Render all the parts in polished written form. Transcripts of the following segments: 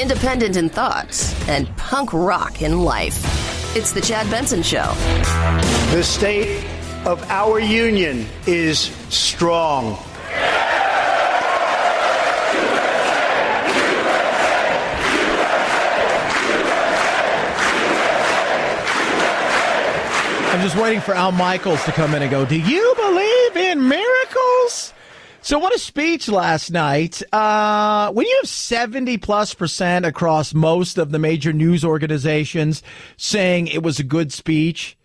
Independent in thoughts and punk rock in life. It's the Chad Benson Show. The state of our union is strong. I'm just waiting for Al Michaels to come in and go, do you believe in miracles? So what a speech last night. When you have 70+% across most of the major news organizations saying it was a good speech,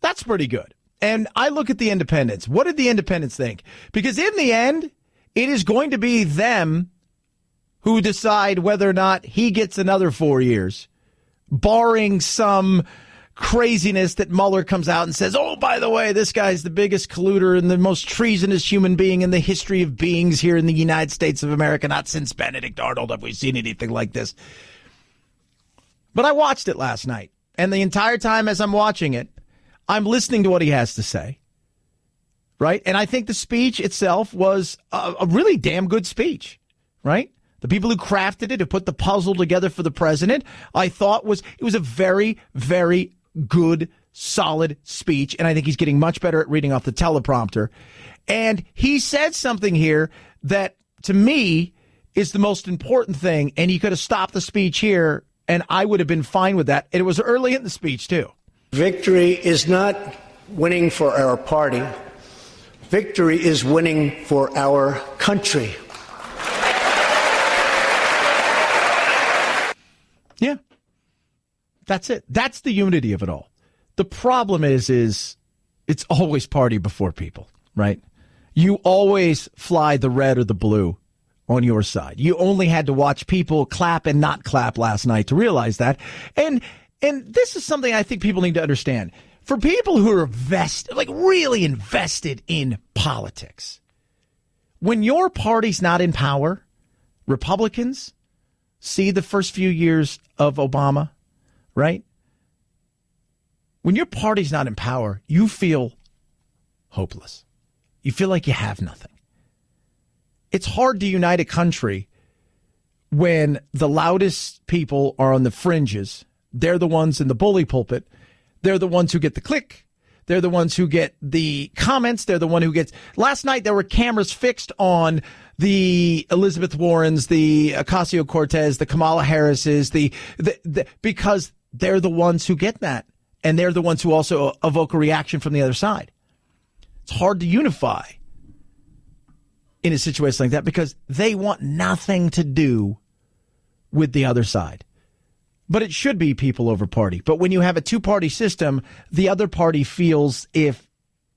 that's pretty good. And I look at the independents. What did the independents think? Because in the end, it is going to be them who decide whether or not he gets another 4 years, barring some craziness that Mueller comes out and says, oh, by the way, this guy's the biggest colluder and the most treasonous human being in the history of beings here in the United States of America. Not since Benedict Arnold have we seen anything like this. But I watched it last night, and the entire time as I'm watching it, I'm listening to what he has to say, right? And I think the speech itself was a really damn good speech, right? The people who crafted it, who put the puzzle together for the president, I thought it was a very, very good, solid speech, and I think he's getting much better at reading off the teleprompter. And he said something here that, to me, is the most important thing, and he could have stopped the speech here, and I would have been fine with that. And it was early in the speech, too. Victory is not winning for our party. Victory is winning for our country. Yeah. That's it. That's the unity of it all. The problem is it's always party before people, right? You always fly the red or the blue on your side. You only had to watch people clap and not clap last night to realize that. And this is something I think people need to understand. For people who are really invested in politics, when your party's not in power, Republicans see the first few years of Obama, right? When your party's not in power, you feel hopeless. You feel like you have nothing. It's hard to unite a country when the loudest people are on the fringes. They're the ones in the bully pulpit. They're the ones who get the click. They're the ones who get the comments. They're the one who gets... Last night, there were cameras fixed on the Elizabeth Warrens, the Ocasio-Cortez, the Kamala Harrises, because they're the ones who get that. And they're the ones who also evoke a reaction from the other side. It's hard to unify in a situation like that because they want nothing to do with the other side. But it should be people over party. But when you have a two-party system, the other party feels if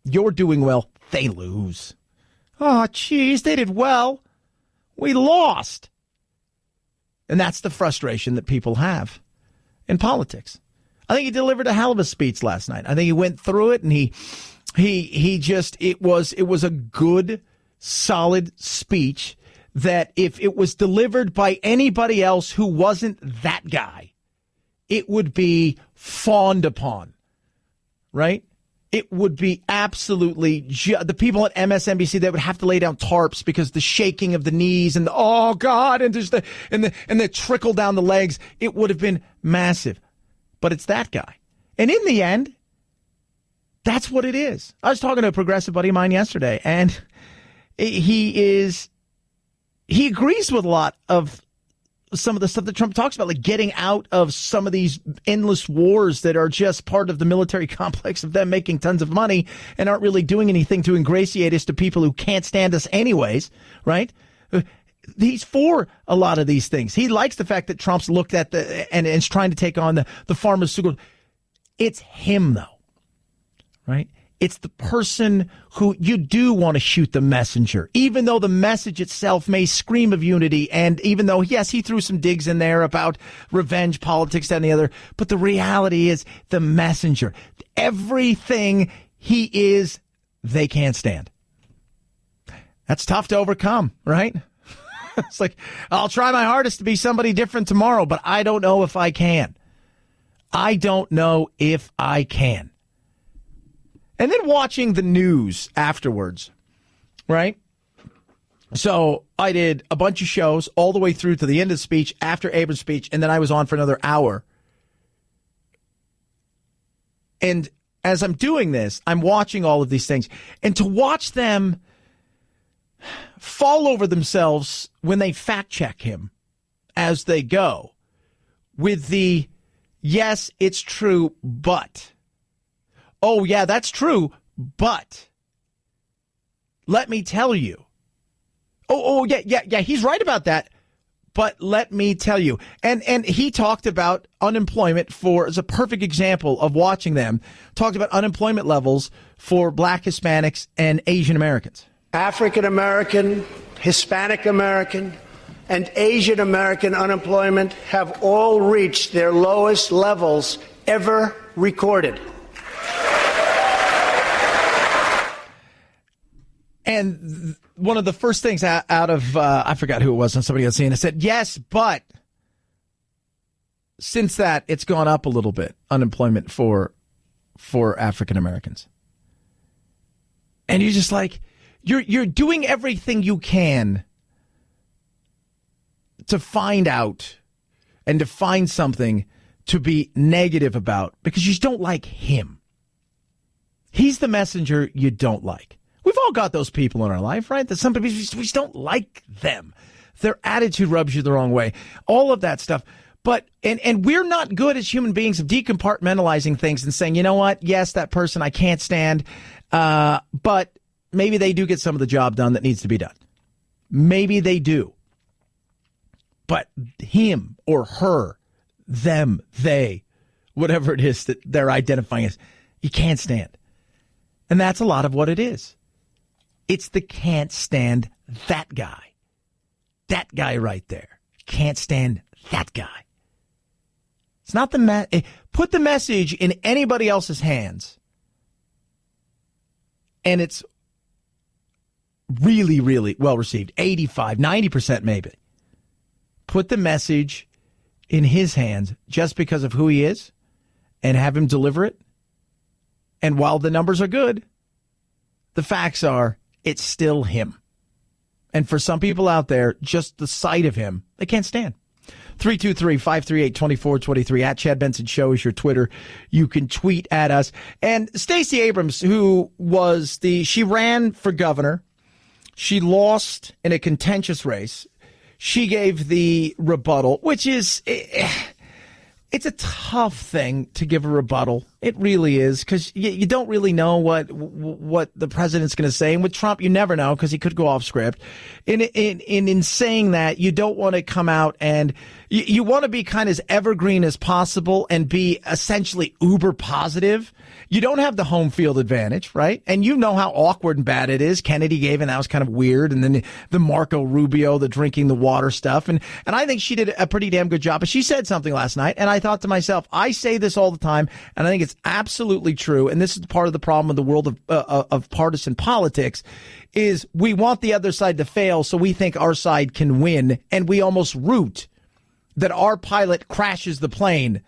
you're doing well, they lose. Oh, geez, they did well. We lost. And that's the frustration that people have in politics. I think he delivered a hell of a speech last night. I think he went through it and it was a good, solid speech that if it was delivered by anybody else who wasn't that guy, it would be fawned upon, right? It would be absolutely the people at MSNBC, they would have to lay down tarps because the shaking of the knees and oh God, and just the trickle down the legs, it would have been massive. But it's that guy. And in the end, that's what it is. I was talking to a progressive buddy of mine yesterday, and he agrees with a lot of some of the stuff that Trump talks about, like getting out of some of these endless wars that are just part of the military complex of them making tons of money and aren't really doing anything to ingratiate us to people who can't stand us anyways, right? He's for a lot of these things. He likes the fact that Trump's looked at and is trying to take on the pharmaceutical. It's him, though, right? It's the person who you do want to shoot the messenger, even though the message itself may scream of unity. And even though, yes, he threw some digs in there about revenge politics and the other. But the reality is the messenger. Everything he is, they can't stand. That's tough to overcome, right? It's like, I'll try my hardest to be somebody different tomorrow, but I don't know if I can. I don't know if I can. And then watching the news afterwards, right? So I did a bunch of shows all the way through to the end of the speech, after Abrams' speech, and then I was on for another hour. And as I'm doing this, I'm watching all of these things. And to watch them fall over themselves when they fact check him as they go with the, yes, it's true, but. Oh, yeah, that's true, but. Let me tell you. Yeah, he's right about that. But let me tell you, and he talked about unemployment as a perfect example of watching them, talked about unemployment levels for Black, Hispanics, and Asian Americans. African American, Hispanic American, and Asian American unemployment have all reached their lowest levels ever recorded. And one of the first things out of, I forgot who it was, on somebody else saying, it said, yes, but since that, it's gone up a little bit, unemployment for African Americans. And you're just like, you're doing everything you can to find out and to find something to be negative about because you just don't like him. He's the messenger you don't like. We've all got those people in our life, right? That some people, we just don't like them. Their attitude rubs you the wrong way. All of that stuff. But, and we're not good as human beings of decompartmentalizing things and saying, you know what? Yes, that person I can't stand. But maybe they do get some of the job done that needs to be done. Maybe they do. But him or her, them, they, whatever it is that they're identifying as, you can't stand. And that's a lot of what it is. It's the can't stand that guy. That guy right there. Can't stand that guy. It's not put the message in anybody else's hands. And it's really, really well received. 85, 90% maybe. Put the message in his hands just because of who he is and have him deliver it. And while the numbers are good, the facts are it's still him. And for some people out there, just the sight of him, they can't stand. 323-538-2423 at Chad Benson Show is your Twitter. You can tweet at us. And Stacey Abrams, who was she ran for governor. She lost in a contentious race. She gave the rebuttal, which is, it's a tough thing to give a rebuttal. It really is, because you don't really know what the president's going to say. And with Trump, you never know, because he could go off script. In saying that, you don't want to come out and you want to be kind of as evergreen as possible and be essentially uber positive. You don't have the home field advantage, right? And you know how awkward and bad it is. Kennedy gave, and that was kind of weird. And then the Marco Rubio, the drinking the water stuff. And I think she did a pretty damn good job. But she said something last night, and I thought to myself, I say this all the time, and I think it's absolutely true. And this is part of the problem of the world of partisan politics, is we want the other side to fail, so we think our side can win, and we almost root that our pilot crashes the plane,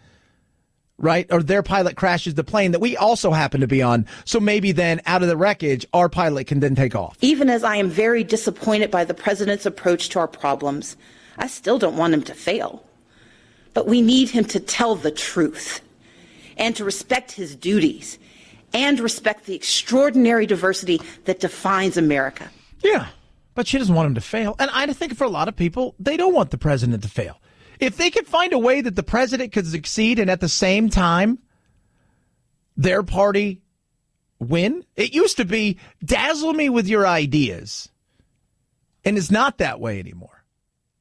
right? Or their pilot crashes the plane that we also happen to be on. So maybe then out of the wreckage, our pilot can then take off. Even as I am very disappointed by the president's approach to our problems, I still don't want him to fail. But we need him to tell the truth and to respect his duties and respect the extraordinary diversity that defines America. Yeah, but she doesn't want him to fail. And I think for a lot of people, they don't want the president to fail. If they could find a way that the president could succeed and at the same time their party win. It used to be dazzle me with your ideas. And it's not that way anymore,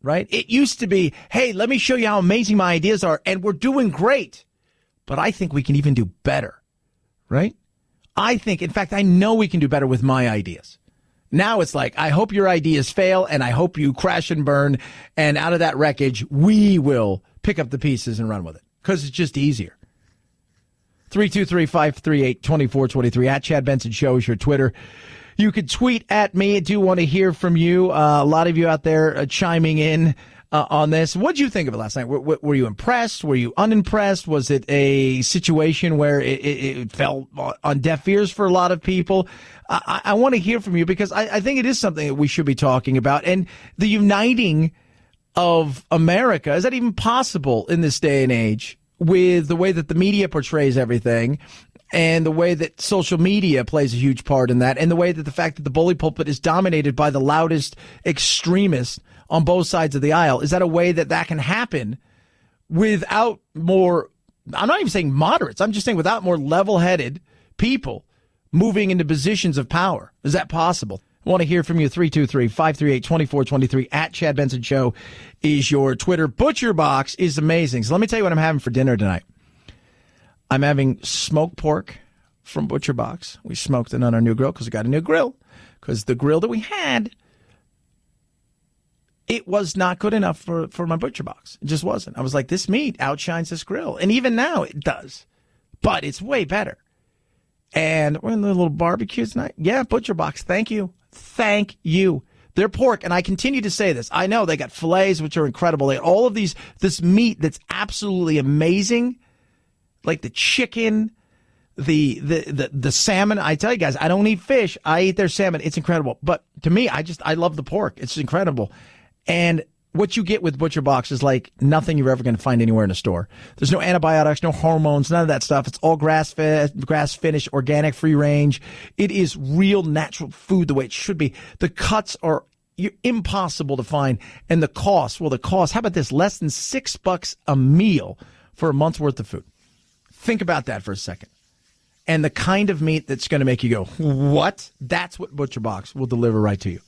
right? It used to be, hey, let me show you how amazing my ideas are. And we're doing great. But I think we can even do better, right? I think, in fact, I know we can do better with my ideas. Now it's like, I hope your ideas fail, and I hope you crash and burn, and out of that wreckage, we will pick up the pieces and run with it, because it's just easier. 323-538-2423 at Chad Benson Show is your Twitter. You could tweet at me. I do want to hear from you. A lot of you out there chiming in on this. What did you think of it last night? Were you impressed? Were you unimpressed? Was it a situation where it fell on deaf ears for a lot of people? I want to hear from you because I think it is something that we should be talking about. And the uniting of America, is that even possible in this day and age with the way that the media portrays everything? And the way that social media plays a huge part in that, and the way that the fact that the bully pulpit is dominated by the loudest extremists on both sides of the aisle, is that a way that that can happen without more, I'm not even saying moderates, I'm just saying without more level-headed people moving into positions of power? Is that possible? I want to hear from you. 323-538-2423 at Chad Benson Show is your Twitter. Butcher Box is amazing. So let me tell you what I'm having for dinner tonight. I'm having smoked pork from Butcher Box. We smoked it on our new grill because we got a new grill. Because the grill that we had, it was not good enough for my Butcher Box. It just wasn't. I was like, this meat outshines this grill. And even now it does. But it's way better. And we're in the little barbecue tonight. Yeah, Butcher Box. Thank you. Thank you. Their pork, and I continue to say this. I know they got fillets, which are incredible. They got all of this meat that's absolutely amazing. Like the chicken, the salmon. I tell you guys, I don't eat fish. I eat their salmon. It's incredible. But to me, I love the pork. It's incredible. And what you get with Butcher Box is like nothing you're ever going to find anywhere in a store. There's no antibiotics, no hormones, none of that stuff. It's all grass-fed, grass-finished, organic, free range. It is real natural food the way it should be. The cuts are impossible to find. And the cost, how about this? Less than $6 a meal for a month's worth of food. Think about that for a second. And the kind of meat that's going to make you go, what? That's what Butcher Box will deliver right to you.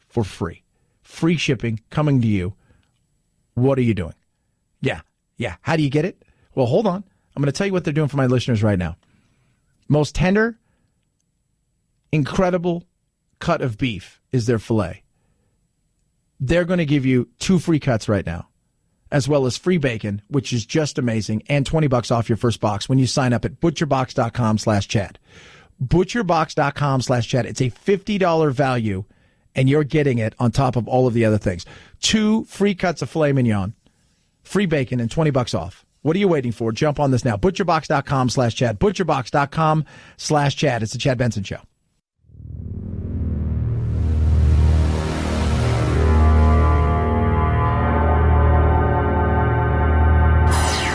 For free. Free shipping coming to you. What are you doing? Yeah. How do you get it? Well, hold on. I'm going to tell you what they're doing for my listeners right now. Most tender, incredible cut of beef is their filet. They're going to give you 2 free cuts right now, as well as free bacon, which is just amazing, and $20 off your first box when you sign up at butcherbox.com/Chad. Butcherbox.com/Chad. It's a $50 value, and you're getting it on top of all of the other things. 2 free cuts of filet mignon, free bacon, and $20 off. What are you waiting for? Jump on this now. Butcherbox.com/Chad. Butcherbox.com/Chad. It's the Chad Benson Show.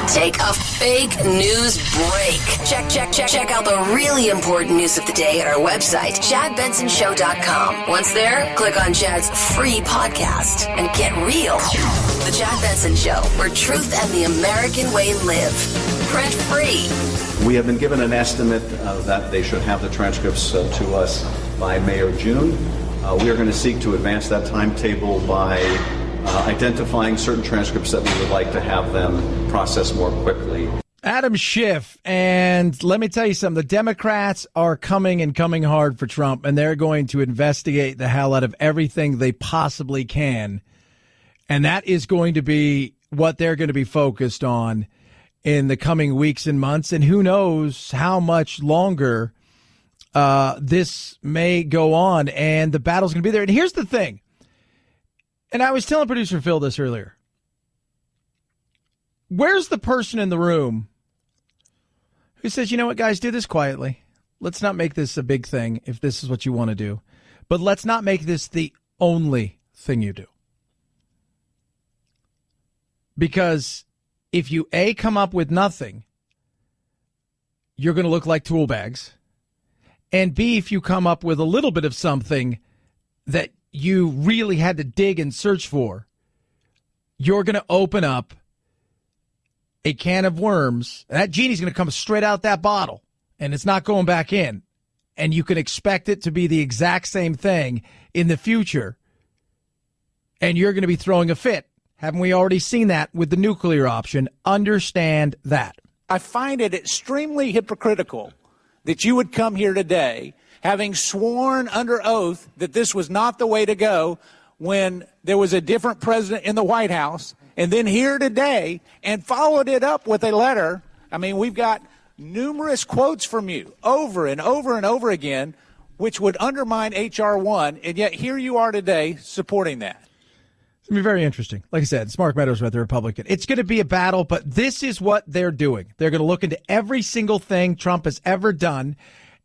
Take a fake news break. Check out the really important news of the day at our website, ChadBensonShow.com. Once there, click on Chad's free podcast and get real. The Chad Benson Show, where truth and the American way live. Print free. We have been given an estimate that they should have the transcripts to us by May or June. We are going to seek to advance that timetable by identifying certain transcripts that we would like to have them process more quickly. Adam Schiff, and let me tell you something. The Democrats are coming hard for Trump, and they're going to investigate the hell out of everything they possibly can. And that is going to be what they're going to be focused on in the coming weeks and months. And who knows how much longer this may go on, and the battle's going to be there. And here's the thing. And I was telling producer Phil this earlier. Where's the person in the room who says, you know what, guys, do this quietly. Let's not make this a big thing if this is what you want to do. But let's not make this the only thing you do. Because if you, A, come up with nothing, you're going to look like tool bags. And B, if you come up with a little bit of something that you really had to dig and search for, you're going to open up a can of worms. That genie's going to come straight out that bottle, and it's not going back in. And you can expect it to be the exact same thing in the future, and you're going to be throwing a fit. Haven't we already seen that with the nuclear option? Understand that. I find it extremely hypocritical that you would come here today having sworn under oath that this was not the way to go when there was a different president in the White House, and then here today and followed it up with a letter. I mean, we've got numerous quotes from you over and over and over again which would undermine H.R. 1, and yet here you are today supporting that. It's going to be very interesting. Like I said, it's Mark Meadows with the Republican. It's going to be a battle, but this is what they're doing. They're going to look into every single thing Trump has ever done.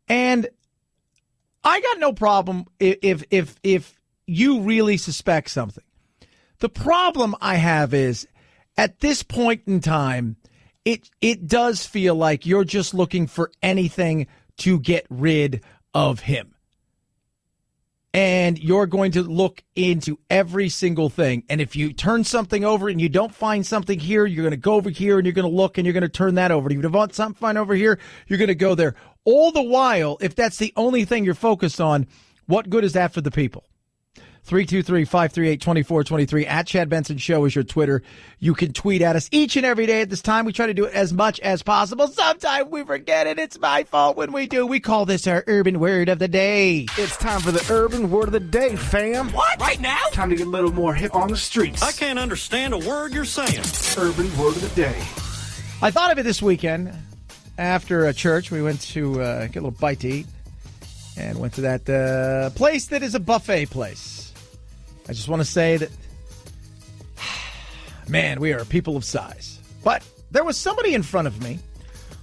And I got no problem if you really suspect something. The problem I have is at this point in time, it does feel like you're just looking for anything to get rid of him. And you're going to look into every single thing. And if you turn something over and you don't find something here, you're going to go over here and you're going to look and you're going to turn that over. If you want something find over here, you're going to go there. All the while, if that's the only thing you're focused on, what good is that for the people? 323-538-2423 at Chad Benson Show is your Twitter. You can tweet at us each and every day at this time. We try to do it as much as possible. Sometimes we forget it. It's my fault when we do. We call this our urban word of the day. It's time for the urban word of the day, fam. What? Right now? Time to get a little more hip on the streets. I can't understand a word you're saying. Urban word of the day. I thought of it this weekend. After a church, we went to get a little bite to eat and went to that place that is a buffet place. I just want to say that, man, we are people of size. But there was somebody in front of me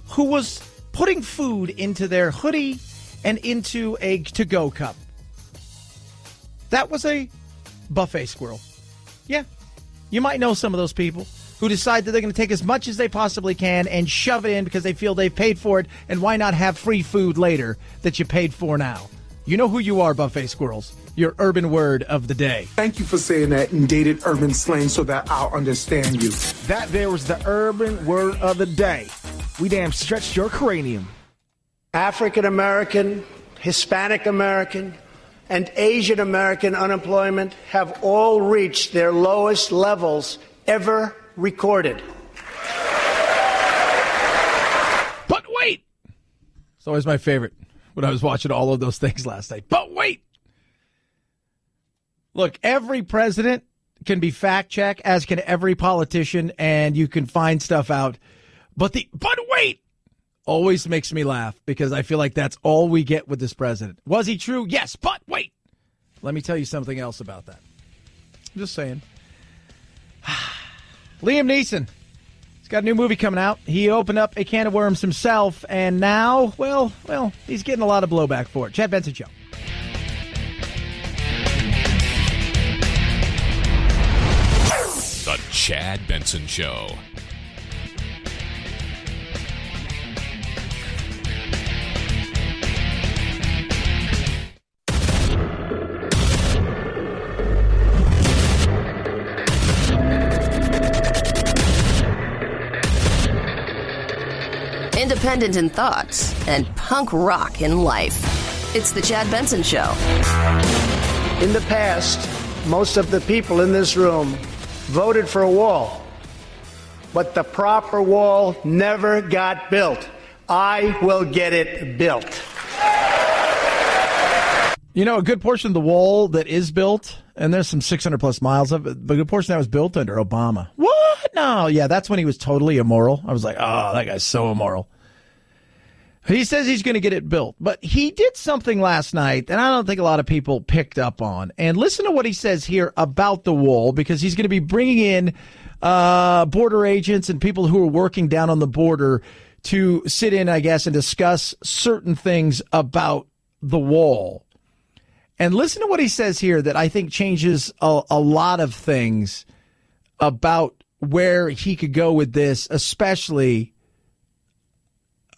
who was putting food into their hoodie and into a to-go cup. That was a buffet squirrel. Yeah, you might know some of those people who decide that they're going to take as much as they possibly can and shove it in because they feel they've paid for it, and why not have free food later that you paid for now? You know who you are, buffet squirrels. Your urban word of the day. Thank you for saying that in dated urban slang so that I'll understand you. That there was the urban word of the day. We damn stretched your cranium. African American, Hispanic American, and Asian American unemployment have all reached their lowest levels ever recorded. But wait! It's always my favorite when I was watching all of those things last night. But wait! Look, every president can be fact-checked, as can every politician, and you can find stuff out. But wait always makes me laugh because I feel like that's all we get with this president. Was he true? Yes, but wait. Let me tell you something else about that. I'm just saying. Liam Neeson. He's got a new movie coming out. He opened up a can of worms himself, and now, well, he's getting a lot of blowback for it. Chad Benson Show. The Chad Benson Show. Independent in thoughts and punk rock in life. It's the Chad Benson Show. In the past, most of the people in this room voted for a wall, but the proper wall never got built. I will get it built. You know, a good portion of the wall that is built, and there's some 600 plus miles of it, but a good portion that was built under Obama. What? No, yeah, that's when he was totally immoral. I was like, oh, that guy's so immoral. He says he's going to get it built, but he did something last night that I don't think a lot of people picked up on. And listen to what he says here about the wall, because he's going to be bringing in border agents and people who are working down on the border to sit in, I guess, and discuss certain things about the wall. And listen to what he says here that I think changes a lot of things about where he could go with this, especially,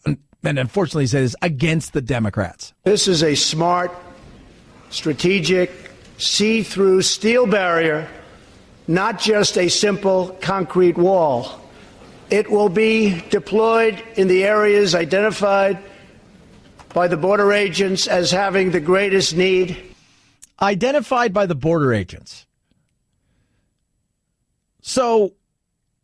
and unfortunately he says, against the Democrats. This is a smart, strategic, see-through steel barrier, not just a simple concrete wall. It will be deployed in the areas identified by the border agents as having the greatest need. Identified by the border agents. So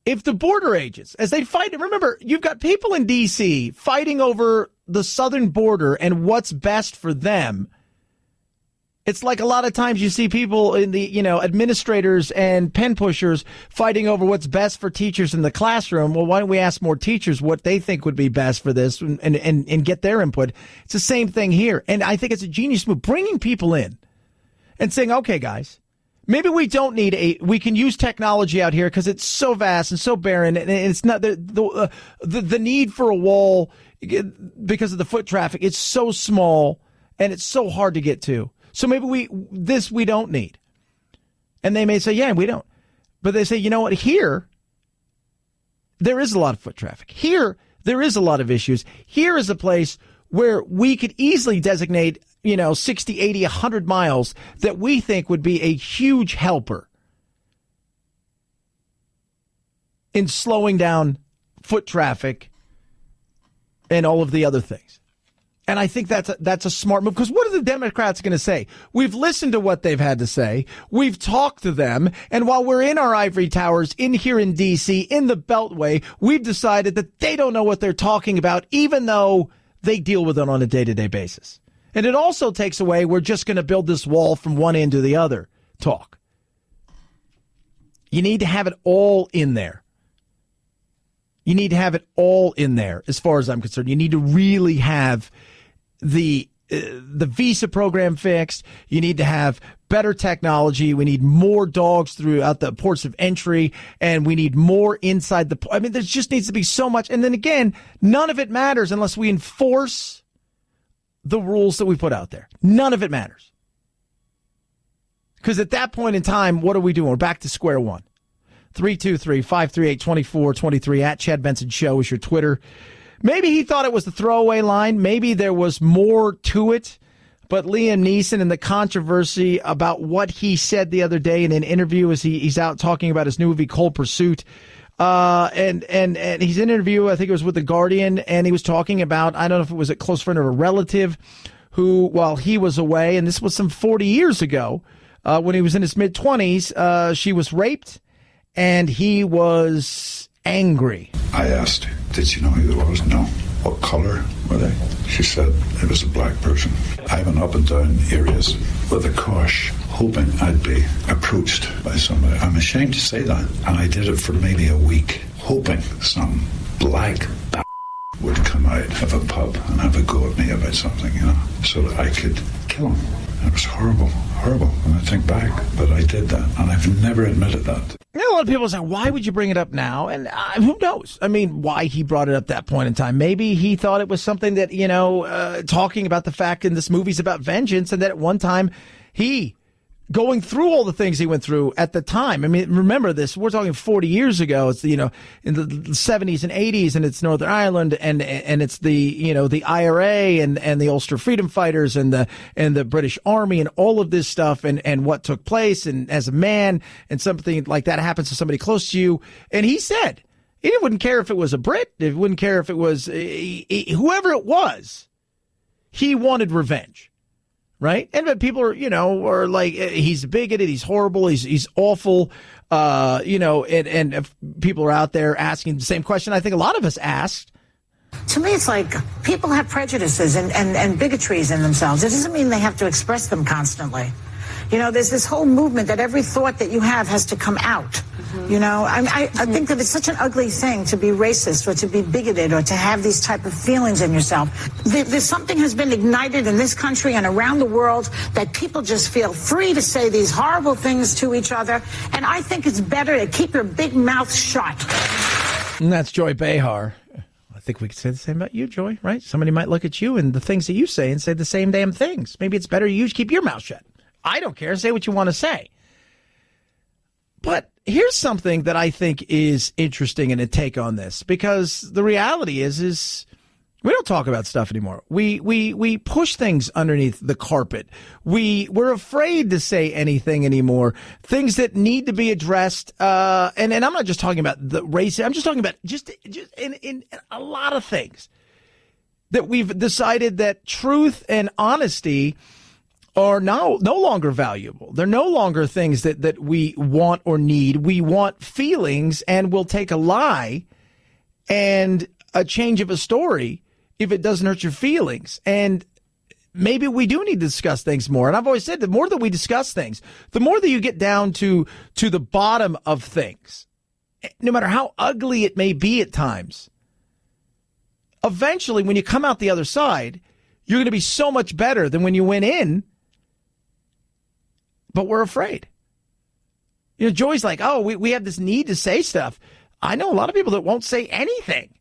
if the border agents, as they fight, remember, you've got people in D.C. fighting over the southern border and what's best for them. It's like a lot of times you see people in the, administrators and pen pushers fighting over what's best for teachers in the classroom. Well, why don't we ask more teachers what they think would be best for this and get their input? It's the same thing here. And I think it's a genius move, bringing people in and saying, okay, guys, maybe we don't need we can use technology out here because it's so vast and so barren. And it's not the need for a wall because of the foot traffic. It's so small and it's so hard to get to. So maybe we don't need. And they may say, yeah, we don't. But they say, you know what? Here, there is a lot of foot traffic. Here, there is a lot of issues. Here is a place where we could easily designate, 60, 80, 100 miles that we think would be a huge helper in slowing down foot traffic and all of the other things. And I think that's a smart move, because what are the Democrats going to say? We've listened to what they've had to say. We've talked to them. And while we're in our ivory towers in here in D.C., in the Beltway, we've decided that they don't know what they're talking about, even though they deal with it on a day-to-day basis. And it also takes away, we're just going to build this wall from one end to the other talk. You need to have it all in there. You need to have it all in there, as far as I'm concerned. You need to really have the visa program fixed. You need to have better technology. We need more dogs throughout the ports of entry, and we need more inside the. I mean, there just needs to be so much. And then again, none of it matters unless we enforce the rules that we put out there. None of it matters. Because at that point in time, what are we doing? We're back to square one. 323-538-2423 at Chad Benson Show is your Twitter. Maybe he thought it was the throwaway line. Maybe there was more to it. But Liam Neeson and the controversy about what he said the other day in an interview as he's out talking about his new movie, Cold Pursuit. And he's in an interview, I think it was with The Guardian, and he was talking about, I don't know if it was a close friend or a relative who, while he was away, and this was some 40 years ago, when he was in his mid-20s, she was raped. And he was angry. I asked, did you know who it was? No. What color were they? She said it was a black person. I went up and down areas with a cosh, hoping I'd be approached by somebody. I'm ashamed to say that. And I did it for maybe a week, hoping some black would come out of a pub and have a go at me about something, so that I could kill him. It was horrible when I think back, but I did that, and I've never admitted that. A lot of people say, why would you bring it up now? And who knows? I mean, why he brought it up that point in time. Maybe he thought it was something that, talking about the fact in this movie's about vengeance, and that at one time he, going through all the things he went through at the time. I mean, remember this, we're talking 40 years ago. It's, in the 70s and 80s, and it's Northern Ireland, and it's the IRA and the Ulster Freedom Fighters and the British Army and all of this stuff and what took place. And as a man, and something like that happens to somebody close to you. And he said he wouldn't care if it was a Brit. He wouldn't care if it was whoever it was. He wanted revenge. Right? And people are like, he's bigoted, he's horrible, he's awful, and if people are out there asking the same question I think a lot of us asked. To me, it's like people have prejudices and bigotries in themselves. It doesn't mean they have to express them constantly. There's this whole movement that every thought that you have has to come out. I think that it's such an ugly thing to be racist or to be bigoted or to have these type of feelings in yourself. There's something has been ignited in this country and around the world that people just feel free to say these horrible things to each other. And I think it's better to keep your big mouth shut. And that's Joy Behar. I think we could say the same about you, Joy, right? Somebody might look at you and the things that you say and say the same damn things. Maybe it's better you keep your mouth shut. I don't care. Say what you want to say. But here's something that I think is interesting in a take on this, because the reality is we don't talk about stuff anymore. We push things underneath the carpet. We're afraid to say anything anymore. Things that need to be addressed. And I'm not just talking about the race. I'm just talking about just in a lot of things that we've decided that truth and honesty are now no longer valuable. They're no longer things that we want or need. We want feelings, and we'll take a lie and a change of a story if it doesn't hurt your feelings. And maybe we do need to discuss things more. And I've always said the more that we discuss things, the more that you get down to the bottom of things, no matter how ugly it may be at times. Eventually, when you come out the other side, you're going to be so much better than when you went in. But we're afraid. Joy's like, oh, we have this need to say stuff. I know a lot of people that won't say anything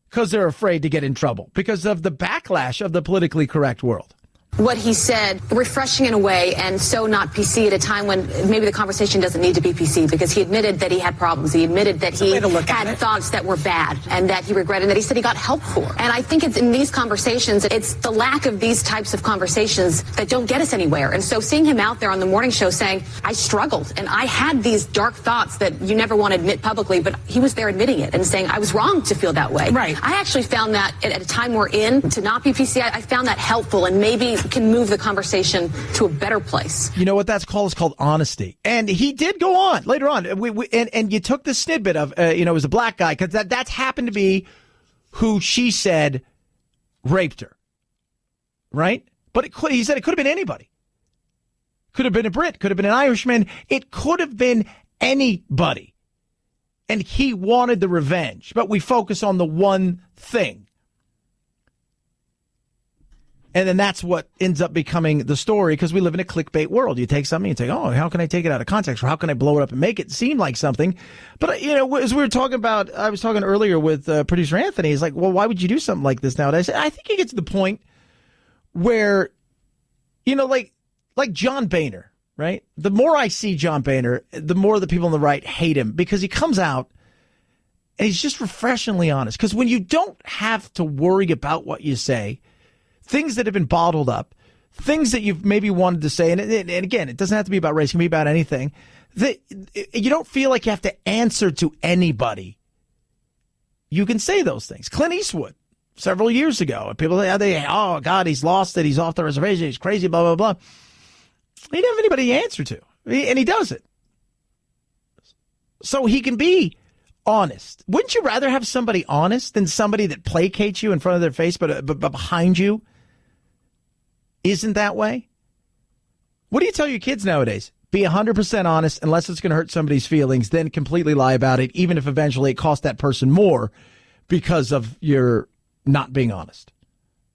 because they're afraid to get in trouble because of the backlash of the politically correct world. What he said, refreshing in a way and so not PC at a time when maybe the conversation doesn't need to be PC, because he admitted that he had problems. He admitted that he had thoughts that were bad and that he regretted, that he said he got help for. And I think it's in these conversations, it's the lack of these types of conversations that don't get us anywhere. And so seeing him out there on the morning show saying, I struggled and I had these dark thoughts that you never want to admit publicly, but he was there admitting it and saying, I was wrong to feel that way. Right. I actually found that at a time we're in, to not be PC, I found that helpful and maybe can move the conversation to a better place. You know what that's called? It's called honesty. And he did go on later on. And you took the snippet of, it was a black guy, because that's happened to be who she said raped her. Right? But he said it could have been anybody. Could have been a Brit, could have been an Irishman. It could have been anybody. And he wanted the revenge. But we focus on the one thing. And then that's what ends up becoming the story, because we live in a clickbait world. You take something, you say, oh, how can I take it out of context? Or how can I blow it up and make it seem like something? But, as we were talking about, I was talking earlier with producer Anthony, he's like, well, why would you do something like this nowadays? I think you get to the point where, like John Boehner, right? The more I see John Boehner, the more the people on the right hate him, because he comes out and he's just refreshingly honest. Because when you don't have to worry about what you say, things that have been bottled up, things that you've maybe wanted to say, and again, it doesn't have to be about race, it can be about anything, that you don't feel like you have to answer to anybody. You can say those things. Clint Eastwood, several years ago, people say, oh, God, he's lost it, he's off the reservation, he's crazy, blah, blah, blah. He didn't have anybody to answer to, and he does it. So he can be honest. Wouldn't you rather have somebody honest than somebody that placates you in front of their face, but behind you isn't that way? What do you tell your kids nowadays? Be 100% honest unless it's going to hurt somebody's feelings, then completely lie about it, even if eventually it costs that person more because of your not being honest.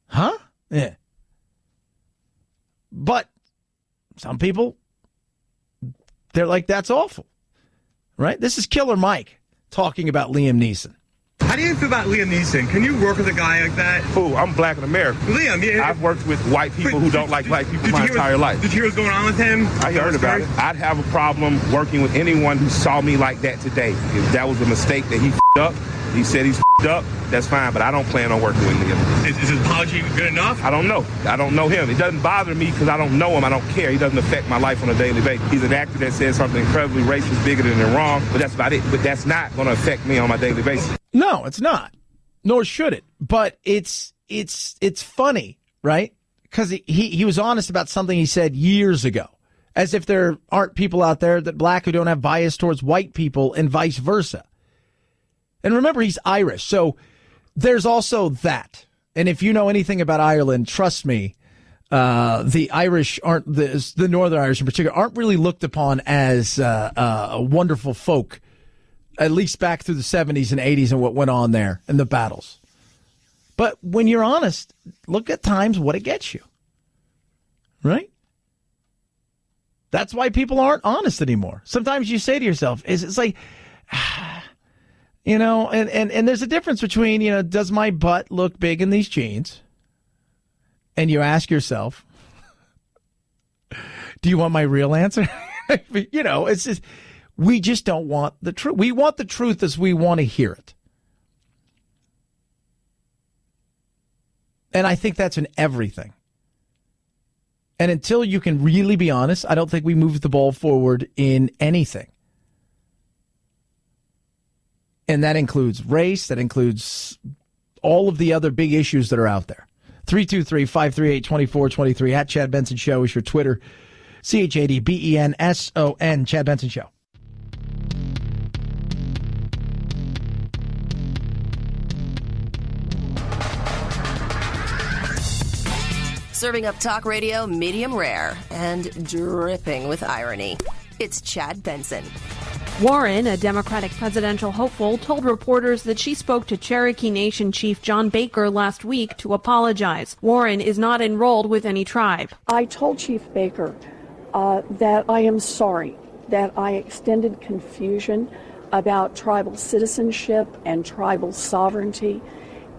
Huh? Yeah. But some people, they're like, that's awful. Right? This is Killer Mike talking about Liam Neeson. How do you feel about Liam Neeson? Can you work with a guy like that? Who? I'm black and American. Liam, yeah. I've worked with white people who don't like black people my entire life. Did you hear what's going on with him? I heard about it. I'd have a problem working with anyone who saw me like that today. If that was a mistake that he f***ed up, he said he's f***ed up, that's fine, but I don't plan on working with Liam. Is his apology good enough? I don't know. I don't know him. It doesn't bother me because I don't know him. I don't care. He doesn't affect my life on a daily basis. He's an actor that says something incredibly racist, bigoted, and wrong, but that's about it. But that's not going to affect me on my daily basis. No, it's not. Nor should it. But it's funny, right? Because he was honest about something he said years ago. As if there aren't people out there that black who don't have bias towards white people and vice versa. And remember, he's Irish. So there's also that. And if you know anything about Ireland, trust me, the Irish aren't, the Northern Irish in particular, aren't really looked upon as wonderful folk. At least back through the 70s and 80s and what went on there and the battles. But when you're honest, look at times what it gets you. Right? That's why people aren't honest anymore. Sometimes you say to yourself, it's like, and there's a difference between, does my butt look big in these jeans? And you ask yourself, do you want my real answer? It's just, we just don't want the truth. We want the truth as we want to hear it. And I think that's in everything. And until you can really be honest, I don't think we move the ball forward in anything. And that includes race. That includes all of the other big issues that are out there. 323-538-2423 at Chad Benson Show is your Twitter. CHADBENSON, Chad Benson Show. serving up talk radio medium rare and dripping with irony. It's Chad Benson. Warren, a Democratic presidential hopeful, told reporters that she spoke to Cherokee Nation Chief John Baker last week to apologize. Warren is not enrolled with any tribe. I told Chief Baker that I am sorry that I extended confusion about tribal citizenship and tribal sovereignty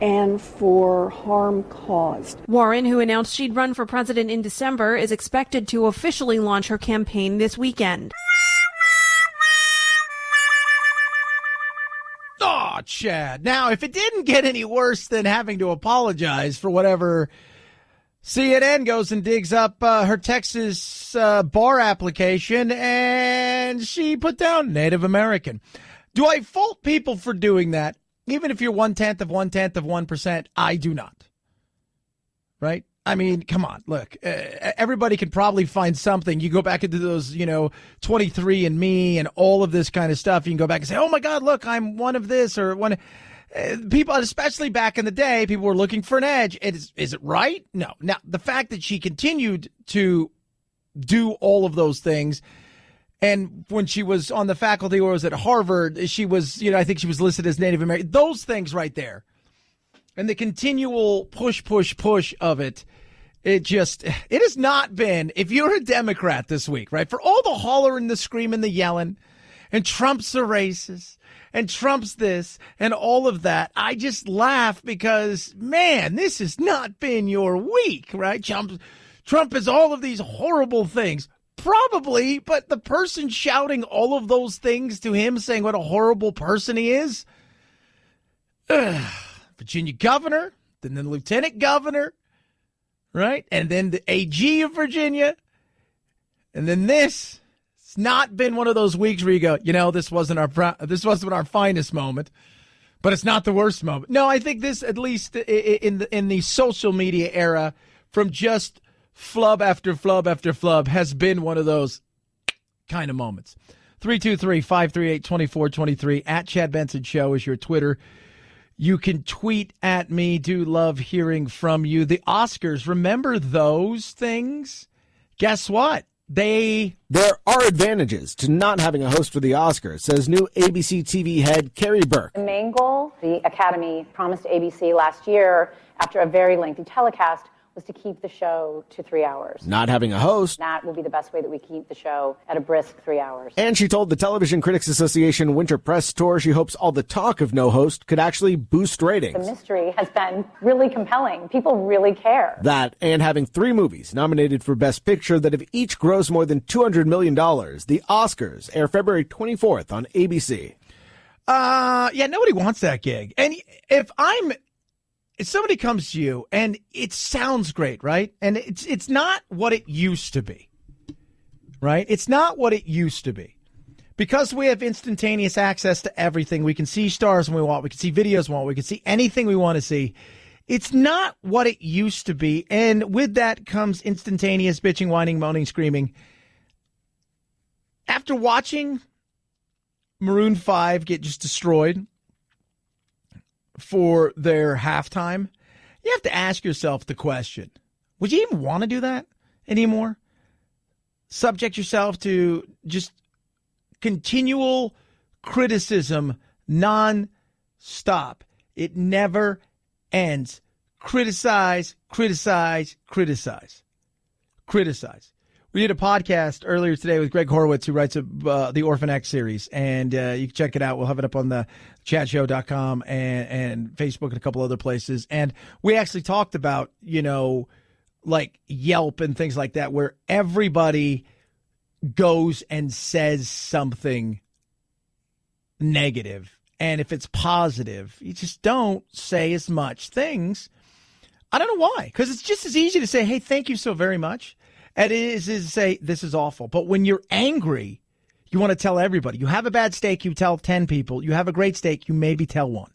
and for harm caused. Warren, who announced she'd run for president in December, is expected to officially launch her campaign this weekend. Oh, Chad. Now, if it didn't get any worse than having to apologize for whatever, CNN goes and digs up her Texas bar application, and she put down Native American. Do I fault people for doing that? Even if you're 1/10 of 1%, I do not. Right? I mean, come on. Look, everybody can probably find something. You go back into those, 23andMe and all of this kind of stuff. You can go back and say, oh, my God, look, I'm one of this or one. People, especially back in the day, people were looking for an edge. Is it right? No. Now, the fact that she continued to do all of those things, and when she was on the faculty or was at Harvard, she was, I think she was listed as Native American. Those things right there. And the continual push of it, it has not been, if you're a Democrat this week, right, for all the hollering, the screaming, the yelling, and Trump's a racist, and Trump's this, and all of that, I just laugh because, man, this has not been your week, right? Trump is all of these horrible things. Probably, but the person shouting all of those things to him, saying what a horrible person he is, Virginia governor, then the lieutenant governor, right? And then the AG of Virginia. And then this. It's not been one of those weeks where you go, this wasn't our finest moment, but it's not the worst moment. No, I think this, at least in the social media era, from just flub after flub after flub, has been one of those kind of moments. 323-538-2423 at Chad Benson Show is your Twitter. You can tweet at me. Do love hearing from you. The Oscars, remember those things? Guess what? There are advantages to not having a host for the Oscars, says new ABC TV head Carrie Burke. The main goal, the Academy promised ABC last year after a very lengthy telecast, was to keep the show to 3 hours. Not having a host. That will be the best way that we keep the show at a brisk 3 hours. And she told the Television Critics Association Winter Press Tour she hopes all the talk of no host could actually boost ratings. The mystery has been really compelling. People really care. That and having 3 movies nominated for Best Picture that have each grossed more than $200 million. The Oscars air February 24th on ABC. Yeah, nobody wants that gig. And if somebody comes to you and it sounds great, right? And it's not what it used to be, right? It's not what it used to be. Because we have instantaneous access to everything. We can see stars when we want. We can see videos when we want. We can see anything we want to see. It's not what it used to be. And with that comes instantaneous bitching, whining, moaning, screaming. After watching Maroon 5 get just destroyed for their halftime, you have to ask yourself the question, would you even want to do that anymore? Subject yourself to just continual criticism non-stop. It never ends. Criticize, criticize, criticize, criticize. We did a podcast earlier today with Greg Horowitz, who writes the Orphan X series, and you can check it out. We'll have it up on the chatshow.com and Facebook and a couple other places. And we actually talked about, like Yelp and things like that, where everybody goes and says something negative. And if it's positive, you just don't say as much things. I don't know why, because it's just as easy to say, hey, thank you so very much. And it is to say, this is awful. But when you're angry, you want to tell everybody. You have a bad steak, you tell 10 people. You have a great steak, you maybe tell 1.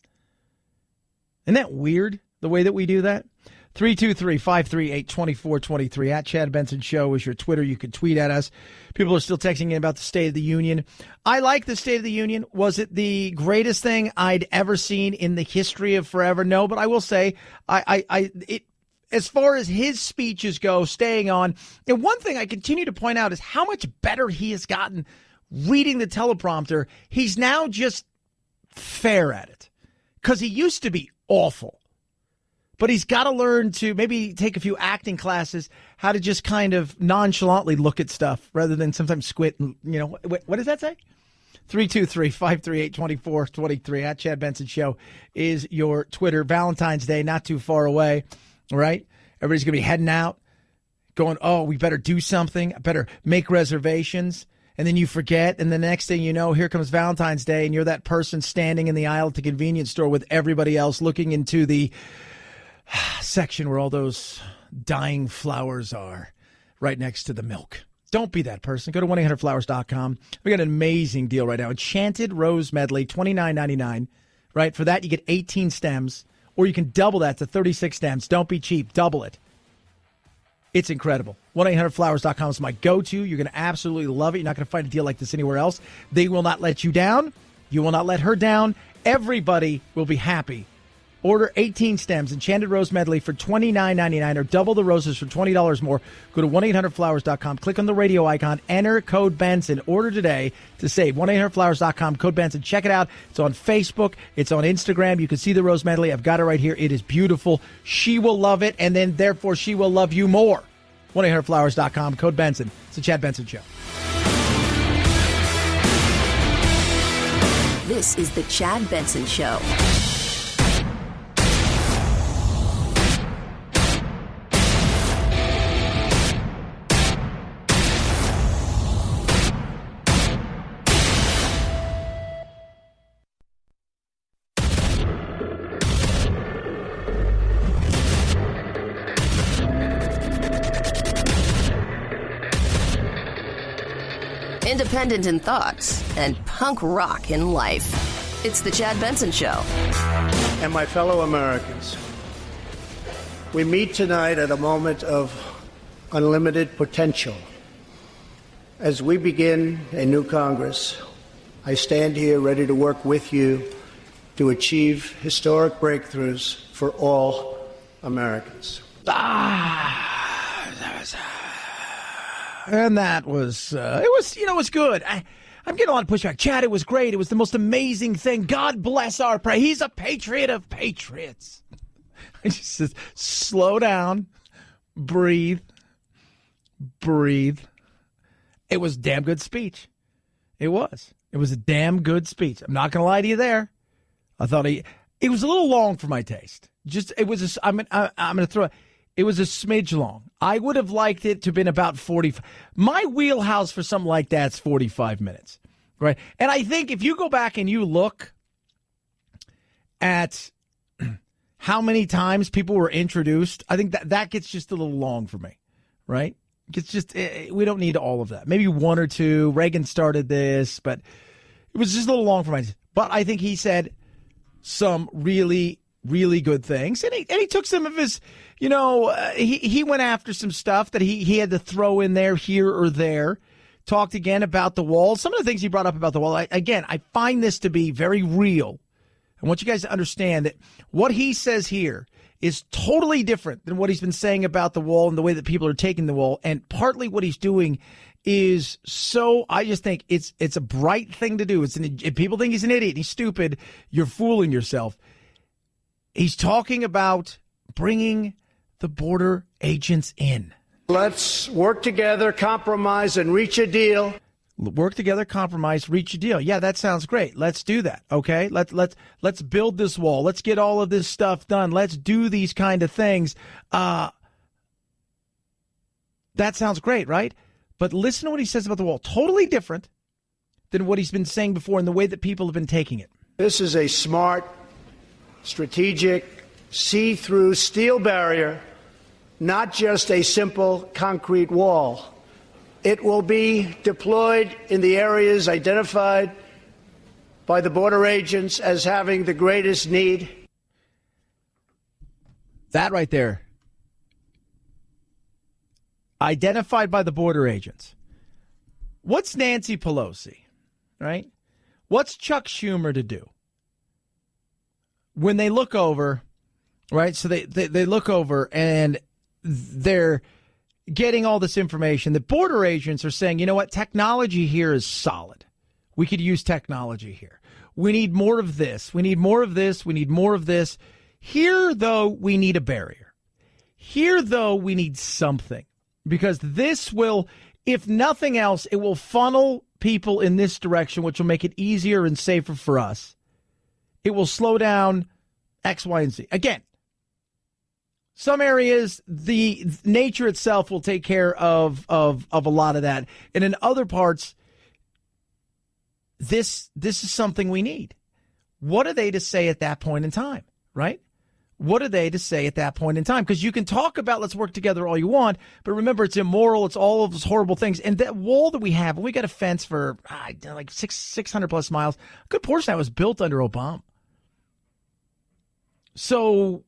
Isn't that weird, the way that we do that? 323-538-2423. At Chad Benson Show is your Twitter. You can tweet at us. People are still texting in about the State of the Union. I like the State of the Union. Was it the greatest thing I'd ever seen in the history of forever? No, but I will say, as far as his speeches go, staying on. And one thing I continue to point out is how much better he has gotten reading the teleprompter. He's now just fair at it because he used to be awful. But he's got to learn to maybe take a few acting classes, how to just kind of nonchalantly look at stuff rather than sometimes squint. And, what does that say? 323-538-2423 at Chad Benson Show is your Twitter. Valentine's Day, not too far away, right? Everybody's going to be heading out, going, oh, we better do something. I better make reservations. And then you forget, and the next thing you know, here comes Valentine's Day, and you're that person standing in the aisle at the convenience store with everybody else looking into the section where all those dying flowers are, right next to the milk. Don't be that person. Go to 1-800-Flowers.com. We got an amazing deal right now. Enchanted Rose Medley, $29.99. Right? For that, you get 18 stems, or you can double that to 36 stems. Don't be cheap. Double it. It's incredible. 1-800-Flowers.com is my go-to. You're going to absolutely love it. You're not going to find a deal like this anywhere else. They will not let you down. You will not let her down. Everybody will be happy. Order 18 stems, Enchanted Rose Medley for $29.99 or double the roses for $20 more. Go to 1-800-Flowers.com. Click on the radio icon. Enter code Benson. Order today to save. 1-800-Flowers.com. Code Benson. Check it out. It's on Facebook. It's on Instagram. You can see the Rose Medley. I've got it right here. It is beautiful. She will love it, and then, therefore, she will love you more. 1-800-Flowers.com. Code Benson. It's the Chad Benson Show. This is the Chad Benson Show. Independent in thoughts and punk rock in life. It's the Chad Benson Show. And my fellow Americans, we meet tonight at a moment of unlimited potential. As we begin a new Congress, I stand here ready to work with you to achieve historic breakthroughs for all Americans. And that was, it was good. I'm getting a lot of pushback. Chad, it was great. It was the most amazing thing. God bless our pride. He's a patriot of patriots. I just said, slow down, breathe. It was a damn good speech. It was. It was a damn good speech. I'm not going to lie to you there. I thought it was a little long for my taste. I'm going to throw it. It was a smidge long. I would have liked it to have been about 45. My wheelhouse for something like that's 45 minutes, right? And I think if you go back and you look at how many times people were introduced, I think that gets just a little long for me, right? It's just, we don't need all of that. Maybe one or two. Reagan started this, but it was just a little long for me. But I think he said some really, really good things. And he took some of his, he went after some stuff that he had to throw in there here or there. Talked again about the wall. Some of the things he brought up about the wall, I find this to be very real. I want you guys to understand that what he says here is totally different than what he's been saying about the wall and the way that people are taking the wall. And partly what he's doing is I just think it's a bright thing to do. If people think he's an idiot, he's stupid, you're fooling yourself. He's talking about bringing the border agents in. Let's work together, compromise, and reach a deal. Work together, compromise, reach a deal. Yeah, that sounds great. Let's do that. Okay, let's build this wall. Let's get all of this stuff done. Let's do these kind of things. That sounds great, right? But listen to what he says about the wall. Totally different than what he's been saying before and the way that people have been taking it. This is a smart, strategic, see-through steel barrier, not just a simple concrete wall. It will be deployed in the areas identified by the border agents as having the greatest need. That right there. Identified by the border agents. What's Nancy Pelosi, right? What's Chuck Schumer to do when they look over right? So they look over and they're getting all this information. The border agents are saying, you know what, technology here is solid. We could use technology here. We need more of this. We need more of this. We need more of this. Here, though, we need a barrier. Here, though, we need something. Because this will, if nothing else, it will funnel people in this direction, which will make it easier and safer for us. It will slow down X, Y, and Z. Again, some areas, the nature itself will take care of a lot of that. And in other parts, this is something we need. What are they to say at that point in time, right? What are they to say at that point in time? Because you can talk about let's work together all you want, but remember, it's immoral. It's all of those horrible things. And that wall that we have, we got a fence for like 600 plus miles. A good portion of that was built under Obama. So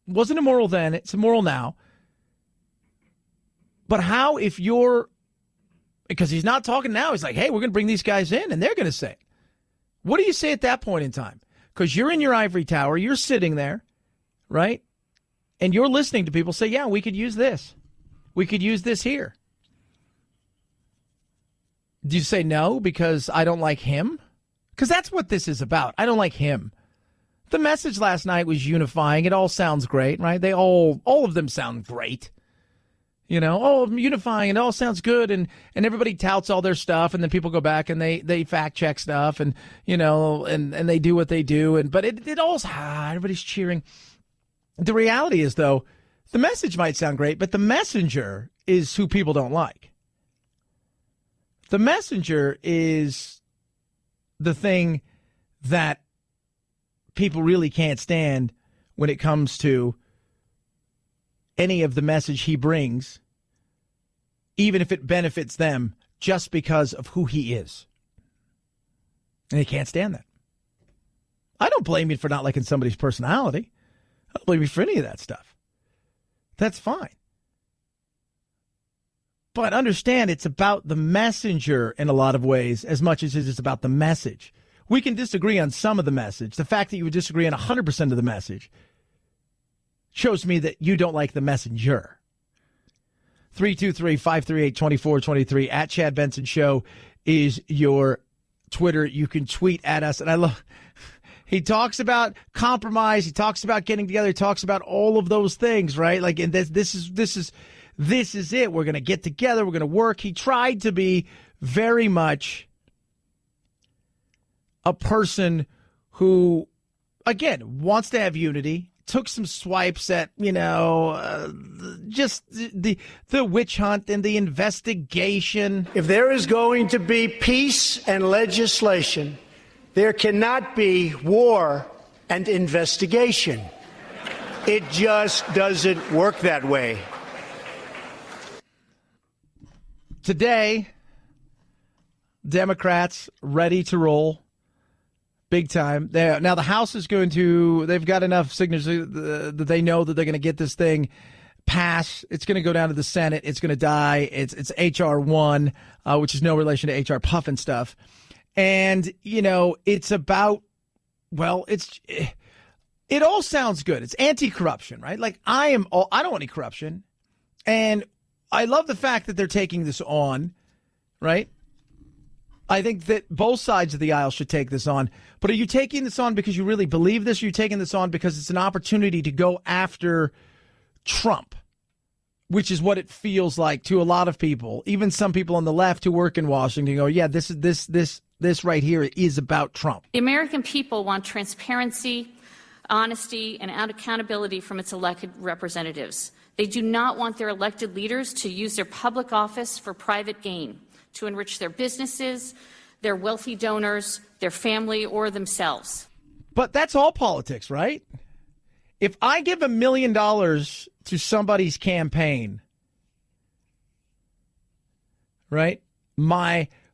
wasn't immoral then. It's immoral now. But how if you're, because he's not talking now. He's like, hey, we're going to bring these guys in and they're going to say it. What do you say at that point in time? Because you're in your ivory tower. You're sitting there. Right? And you're listening to people say, yeah, we could use this. We could use this here. Do you say no because I don't like him? Because that's what this is about. I don't like him. The message last night was unifying. It all sounds great, right? They all of them sound great. You know, I'm unifying. It all sounds good. And everybody touts all their stuff. And then people go back and they fact check stuff and, you know, and they do what they do. But it all, everybody's cheering. The reality is, though, the message might sound great, but the messenger is who people don't like. The messenger is the thing that people really can't stand when it comes to any of the message he brings, even if it benefits them, just because of who he is. And they can't stand that. I don't blame you for not liking somebody's personality. I don't blame you for any of that stuff. That's fine. But understand it's about the messenger in a lot of ways as much as it is about the message. We can disagree on some of the message. The fact that you would disagree on 100% of the message shows me that you don't like the messenger. 323-538-2423 at Chad Benson Show is your Twitter. You can tweet at us. And I love... He talks about compromise. He talks about getting together. He talks about all of those things, right? Like, and this is it. We're going to get together. We're going to work. He tried to be very much a person who, again, wants to have unity. Took some swipes at, just the witch hunt and the investigation. If there is going to be peace and legislation, there cannot be war and investigation. It just doesn't work that way. Today, Democrats ready to roll big time. Now the House is they've got enough signatures that they know that they're going to get this thing passed. It's going to go down to the Senate. It's going to die. It's H.R. 1, which is no relation to H.R. Puffin stuff. And, it's about, it all sounds good. It's anti-corruption, right? Like I don't want any corruption. And I love the fact that they're taking this on, right? I think that both sides of the aisle should take this on. But are you taking this on because you really believe this? Or are you taking this on because it's an opportunity to go after Trump, which is what it feels like to a lot of people, even some people on the left who work in Washington go, yeah, this right here is about Trump. The American people want transparency, honesty, and accountability from its elected representatives. They do not want their elected leaders to use their public office for private gain, to enrich their businesses, their wealthy donors, their family, or themselves. But that's all politics, right? If I give $1 million to somebody's campaign, right?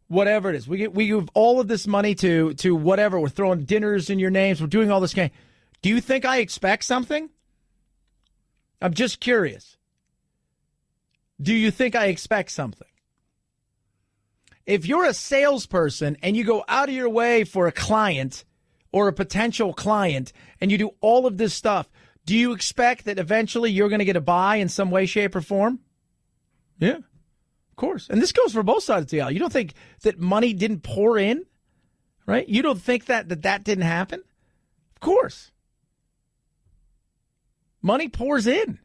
Whatever it is, we give all of this money to whatever. We're throwing dinners in your names. We're doing all this. Do you think I expect something? I'm just curious. Do you think I expect something? If you're a salesperson and you go out of your way for a client or a potential client and you do all of this stuff, Do you expect that eventually you're going to get a buy in some way, shape, or form? Yeah, of course. And this goes for both sides of the aisle. You don't think that money didn't pour in, right? You don't think that didn't happen? Of course. Money pours in.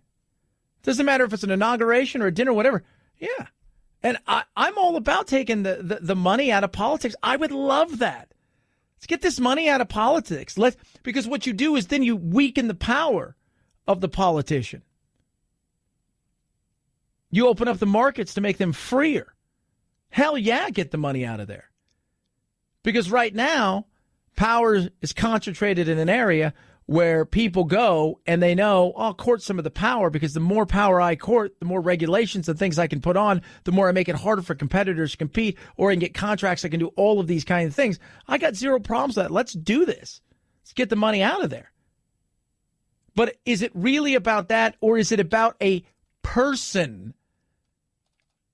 Doesn't matter if it's an inauguration or a dinner, whatever. Yeah. And I'm all about taking the money out of politics. I would love that. Let's get this money out of politics. Because what you do is then you weaken the power of the politician. You open up the markets to make them freer. Hell yeah, get the money out of there. Because right now, power is concentrated in an area where people go and they know, I'll court some of the power because the more power I court, the more regulations and things I can put on, the more I make it harder for competitors to compete, or I can get contracts. I can do all of these kind of things. I got zero problems with that. Let's do this. Let's get the money out of there. But is it really about that, or is it about a person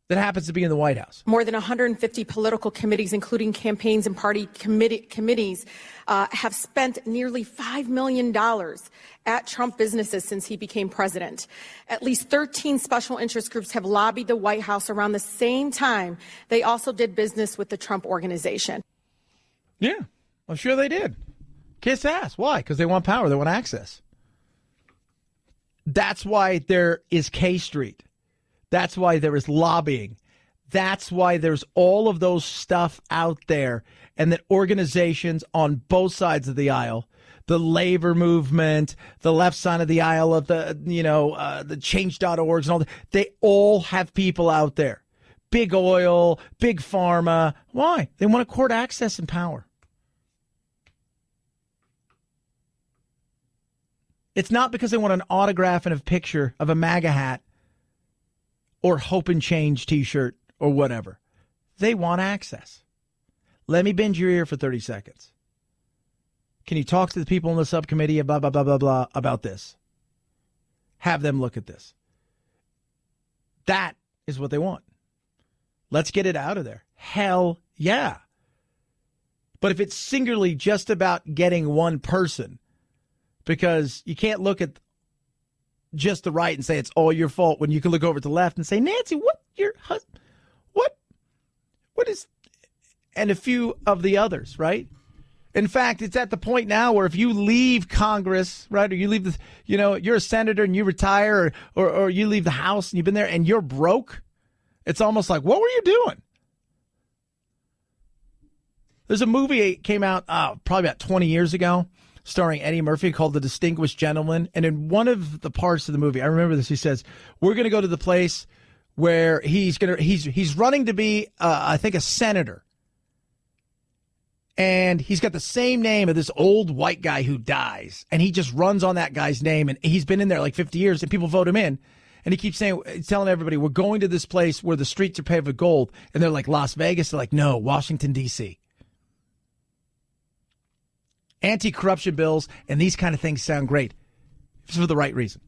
that happens to be in the White House? More than 150 political committees, including campaigns and party committees, have spent nearly $5 million at Trump businesses since he became president. At least 13 special interest groups have lobbied the White House around the same time. They also did business with the Trump organization. Yeah, I'm sure they did. Kiss ass. Why? Because they want power. They want access. That's why there is K Street. That's why there is lobbying. That's why there's all of those stuff out there, and that organizations on both sides of the aisle, the labor movement, the left side of the aisle of the change.orgs and all that, they all have people out there. Big oil, big pharma. Why? They want to court access and power. It's not because they want an autograph and a picture of a MAGA hat or Hope and Change t-shirt or whatever. They want access. Let me bend your ear for 30 seconds. Can you talk to the people in the subcommittee blah, blah, blah, blah, blah about this? Have them look at this. That is what they want. Let's get it out of there. Hell yeah. But if it's singularly just about getting one person, because you can't look at just the right and say it's all your fault when you can look over to the left and say, Nancy, what is, and a few of the others, right? In fact, it's at the point now where if you leave Congress, right, or you leave the, you're a senator and you retire, or you leave the House and you've been there and you're broke, it's almost like, what were you doing? There's a movie that came out probably about 20 years ago, starring Eddie Murphy, called The Distinguished Gentleman. And in one of the parts of the movie, I remember this, he says, we're going to go to the place where he's running to be, I think, a senator. And he's got the same name of this old white guy who dies. And he just runs on that guy's name. And he's been in there like 50 years and people vote him in. And he keeps telling everybody, we're going to this place where the streets are paved with gold. And they're like, Las Vegas. They're like, no, Washington, D.C. Anti-corruption bills and these kind of things sound great for the right reason.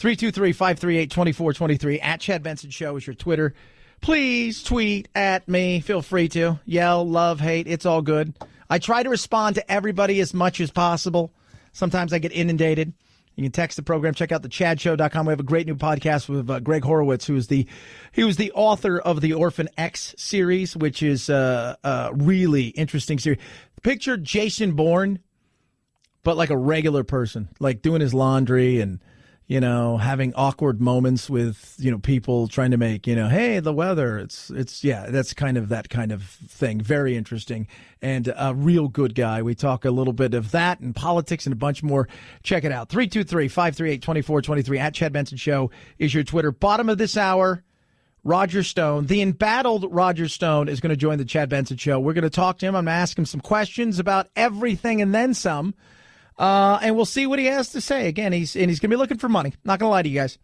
323-538-2423 at Chad Benson Show is your Twitter. Please tweet at me. Feel free to yell, love, hate. It's all good. I try to respond to everybody as much as possible. Sometimes I get inundated. You can text the program. Check out thechadshow.com. We have a great new podcast with Greg Horowitz, he was the author of the Orphan X series, which is a really interesting series. Picture Jason Bourne, but like a regular person, like doing his laundry and, having awkward moments with, people trying to make, hey, the weather, it's that's kind of that kind of thing. Very interesting and a real good guy. We talk a little bit of that and politics and a bunch more. Check it out. 323-538-2423 at Chad Benson Show is your Twitter. Bottom of this hour, Roger Stone, the embattled Roger Stone, is going to join the Chad Benson Show. We're going to talk to him. I'm going to ask him some questions about everything and then some. And we'll see what he has to say. Again, he's going to be looking for money. Not going to lie to you guys.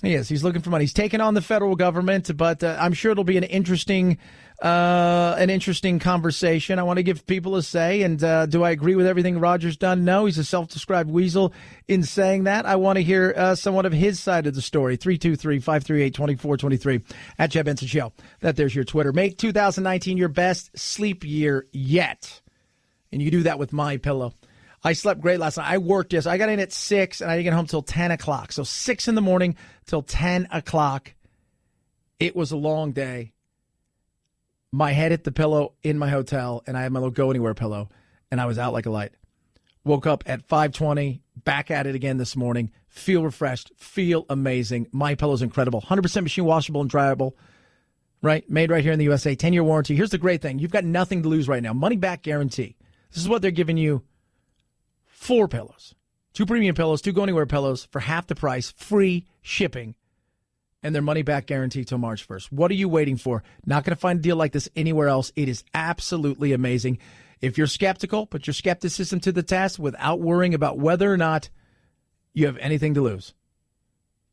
He is. He's looking for money. He's taking on the federal government, but I'm sure it'll be an interesting conversation. I want to give people a say. And do I agree with everything Roger's done? No, he's a self-described weasel in saying that. I want to hear somewhat of his side of the story. 323-538-2423 at Chad Benson Show. There's your Twitter. Make 2019 your best sleep year yet. And you do that with MyPillow. I slept great last night. I worked I got in at 6 and I didn't get home till 10 o'clock. So 6 in the morning till 10 o'clock. It was a long day. My head hit the pillow in my hotel, and I had my little go anywhere pillow, and I was out like a light. Woke up at 5:20, back at it again this morning. Feel refreshed, feel amazing. My Pillow's incredible. 100% machine washable and dryable, right? Made right here in the USA. 10-year warranty. Here's the great thing. You've got nothing to lose right now. Money back guarantee. This is what they're giving you. 4 pillows. 2 premium pillows, 2 go anywhere pillows for half the price, free shipping, and their money back guarantee till March 1st. What are you waiting for? Not going to find a deal like this anywhere else. It is absolutely amazing. If you're skeptical, put your skepticism to the test without worrying about whether or not you have anything to lose.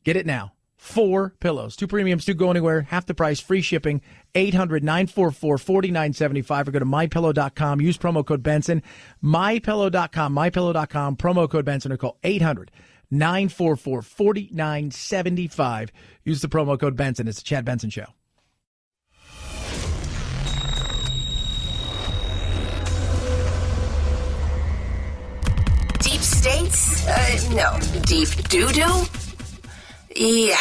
Get it now. 4 pillows, 2 premiums, 2 go anywhere, half the price, free shipping, 800-944-4975, or go to mypillow.com. Use promo code Benson. mypillow.com, promo code Benson, or call 800-944-4975. Use the promo code Benson. It's the Chad Benson Show. Deep states? No. Deep doo-doo? Yeah.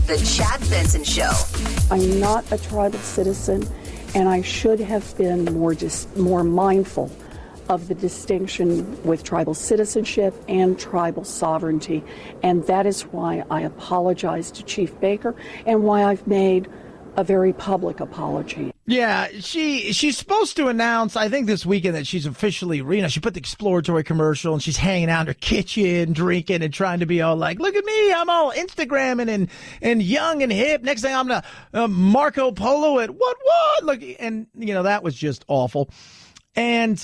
The Chad Benson Show. I'm not a tribal citizen, and I should have been more mindful of the distinction with tribal citizenship and tribal sovereignty. And that is why I apologize to Chief Baker and why I've made a very public apology. Yeah, she's supposed to announce, I think this weekend, that she's officially, she put the exploratory commercial and she's hanging out in her kitchen, drinking and trying to be all like, look at me, I'm all Instagramming and young and hip. Next thing I'm going to Marco Polo at what? Look, and, that was just awful. And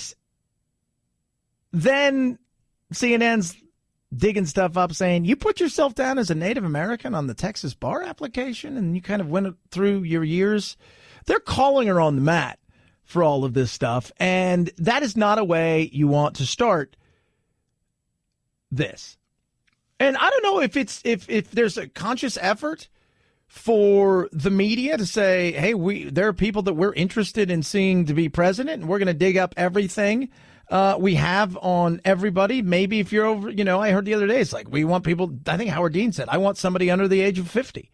then CNN's digging stuff up saying, you put yourself down as a Native American on the Texas bar application and you kind of went through your years. They're calling her on the mat for all of this stuff. And that is not a way you want to start this. And I don't know if if there's a conscious effort for the media to say, hey, there are people that we're interested in seeing to be president, and we're going to dig up everything we have on everybody. Maybe if you're over, I heard the other day, it's like we want people, I think Howard Dean said, I want somebody under the age of 50.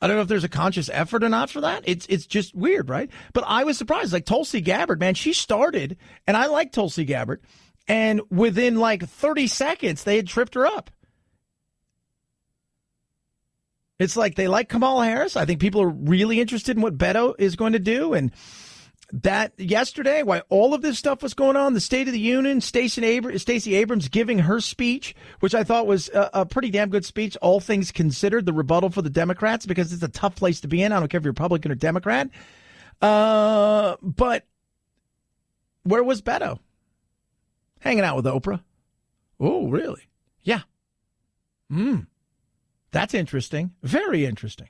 I don't know if there's a conscious effort or not for that. It's just weird, right? But I was surprised. Like Tulsi Gabbard, man, she started, and I like Tulsi Gabbard, and within like 30 seconds, they had tripped her up. It's like they like Kamala Harris. I think people are really interested in what Beto is going to do. And that yesterday, while all of this stuff was going on, the State of the Union, Stacey Abrams giving her speech, which I thought was a pretty damn good speech, all things considered, the rebuttal for the Democrats, because it's a tough place to be in. I don't care if you're Republican or Democrat. But where was Beto? Hanging out with Oprah. Oh, really? Yeah. That's interesting. Very interesting.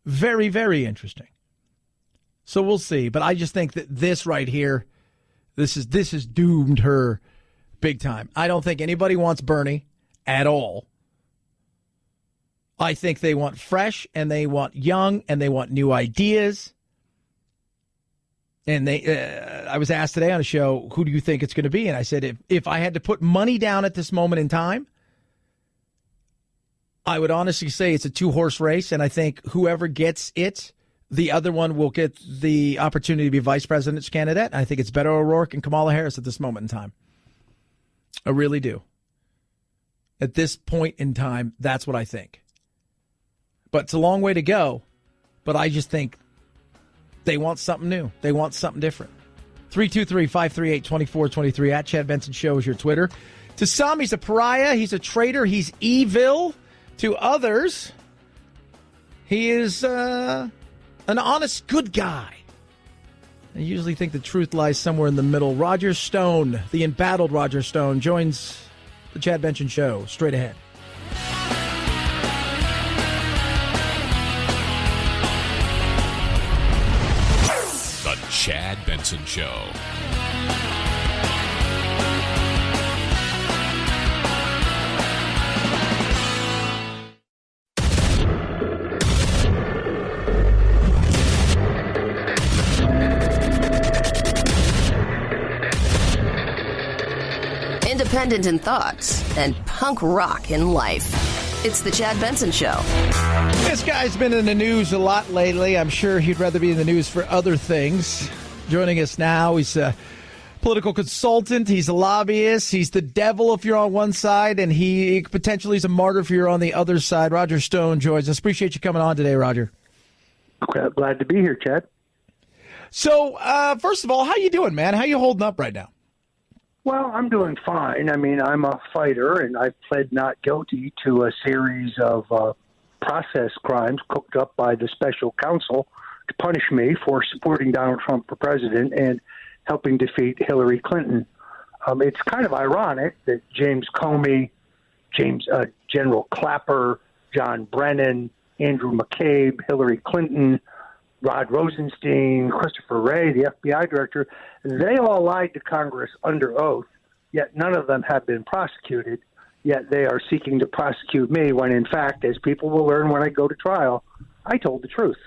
Very, very interesting. So we'll see. But I just think that this right here, this is doomed her big time. I don't think anybody wants Bernie at all. I think they want fresh, and they want young, and they want new ideas. And I was asked today on a show, who do you think it's going to be? And I said, if I had to put money down at this moment in time, I would honestly say it's a 2-horse race, and I think whoever gets it, the other one will get the opportunity to be vice president's candidate. I think it's Beto O'Rourke and Kamala Harris at this moment in time. I really do. At this point in time, that's what I think. But it's a long way to go. But I just think they want something new. They want something different. 323-538-2423 at Chad Benson Show is your Twitter. To some, he's a pariah. He's a traitor. He's evil. To others, he is an honest, good guy. I usually think the truth lies somewhere in the middle. Roger Stone, the embattled Roger Stone, joins the Chad Benson Show straight ahead. The Chad Benson Show. independent in thought, and punk rock in life. It's the Chad Benson Show. This guy's been in the news a lot lately. I'm sure he'd rather be in the news for other things. Joining us now, he's a political consultant. He's a lobbyist. He's the devil if you're on one side, and he potentially is a martyr if you're on the other side. Roger Stone joins us. Appreciate you coming on today, Roger. Glad to be here, Chad. So, first of all, how you doing, man? How you holding up right now? Well, I'm doing fine. I mean, I'm a fighter, and I've pled not guilty to a series of process crimes cooked up by the special counsel to punish me for supporting Donald Trump for president and helping defeat Hillary Clinton. It's kind of ironic that James Comey, General Clapper, John Brennan, Andrew McCabe, Hillary Clinton, Rod Rosenstein, Christopher Wray, the FBI director, they all lied to Congress under oath, yet none of them have been prosecuted, yet they are seeking to prosecute me when, in fact, as people will learn when I go to trial, I told the truth.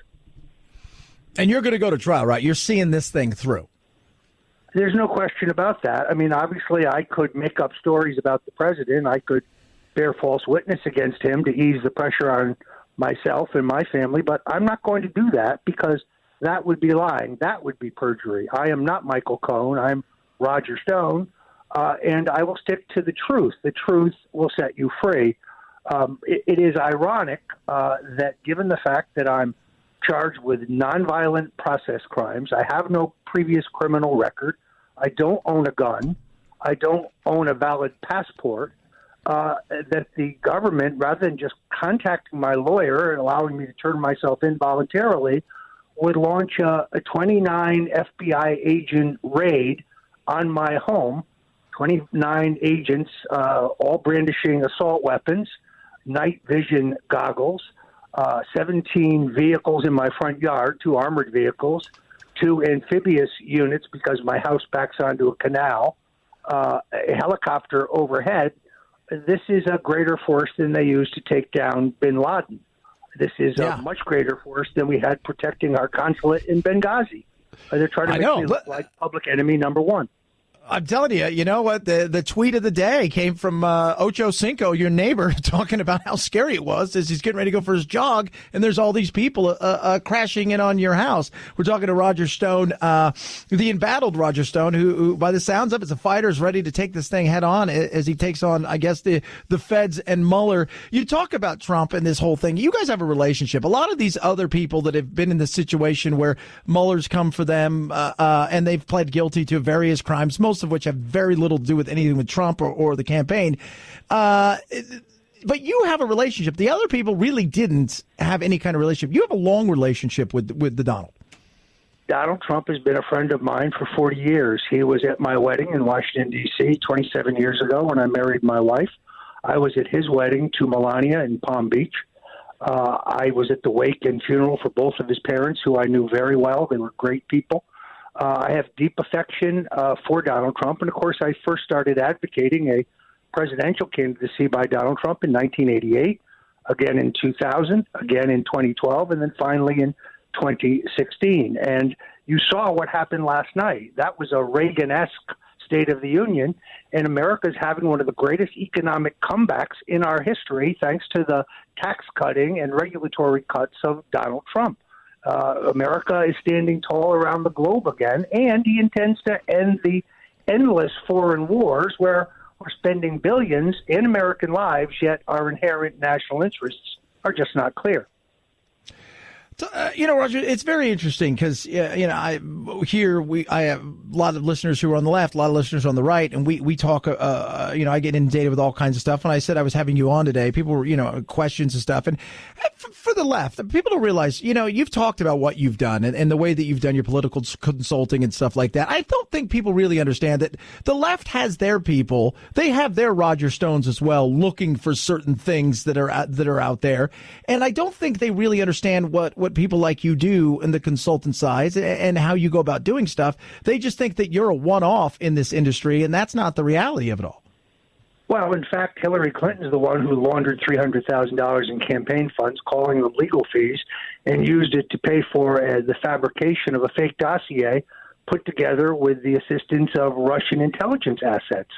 And you're going to go to trial, right? You're seeing this thing through. There's no question about that. I mean, obviously, I could make up stories about the president. I could bear false witness against him to ease the pressure on myself and my family, but I'm not going to do that because that would be lying. That would be perjury. I am not Michael Cohen. I'm Roger Stone, and I will stick to the truth. The truth will set you free. It is ironic that given the fact that I'm charged with nonviolent process crimes, I have no previous criminal record, I don't own a gun, I don't own a valid passport, that the government, rather than just contacting my lawyer and allowing me to turn myself in voluntarily, would launch a 29 FBI agent raid on my home, 29 agents, all brandishing assault weapons, night vision goggles, 17 vehicles in my front yard, 2 armored vehicles, 2 amphibious units because my house backs onto a canal, a helicopter overhead. This is a greater force than they used to take down bin Laden. This is a much greater force than we had protecting our consulate in Benghazi. They're trying to make me look like public enemy number one. I'm telling you, you know what? The tweet of the day came from Ocho Cinco, your neighbor, talking about how scary it was as he's getting ready to go for his jog, and there's all these people crashing in on your house. We're talking to Roger Stone, the embattled Roger Stone, who, by the sounds of it, is a fighter, is ready to take this thing head on as he takes on, I guess, the feds and Mueller. You talk about Trump and this whole thing. You guys have a relationship. A lot of these other people that have been in the situation where Mueller's come for them and they've pled guilty to various crimes, most of which have very little to do with anything with Trump or the campaign. But you have a relationship. The other people really didn't have any kind of relationship. You have a long relationship with the Donald. Donald Trump has been a friend of mine for 40 years. He was at my wedding in Washington, D.C. 27 years ago when I married my wife. I was at his wedding to Melania in Palm Beach. I was at the wake and funeral for both of his parents, who I knew very well. They were great people. I have deep affection for Donald Trump. And, of course, I first started advocating a presidential candidacy by Donald Trump in 1988, again in 2000, again in 2012, and then finally in 2016. And you saw what happened last night. That was a Reagan-esque State of the Union, and America is having one of the greatest economic comebacks in our history thanks to the tax cutting and regulatory cuts of Donald Trump. America is standing tall around the globe again, and he intends to end the endless foreign wars where we're spending billions in American lives, yet our inherent national interests are just not clear. So, Roger, it's very interesting because, I have a lot of listeners who are on the left, a lot of listeners on the right, and we talk, I get inundated with all kinds of stuff. When I said I was having you on today, people were, questions and stuff. And for the left, people don't realize, you've talked about what you've done and the way that you've done your political consulting and stuff like that. I don't think people really understand that the left has their people. They have their Roger Stones as well, looking for certain things that are out there. And I don't think they really understand what people like you do in the consultant side and how you go about doing stuff. They just think that you're a one-off in this industry, and that's not the reality of it all. Well, in fact, Hillary Clinton is the one who laundered $300,000 in campaign funds, calling them legal fees, and used it to pay for the fabrication of a fake dossier put together with the assistance of Russian intelligence assets.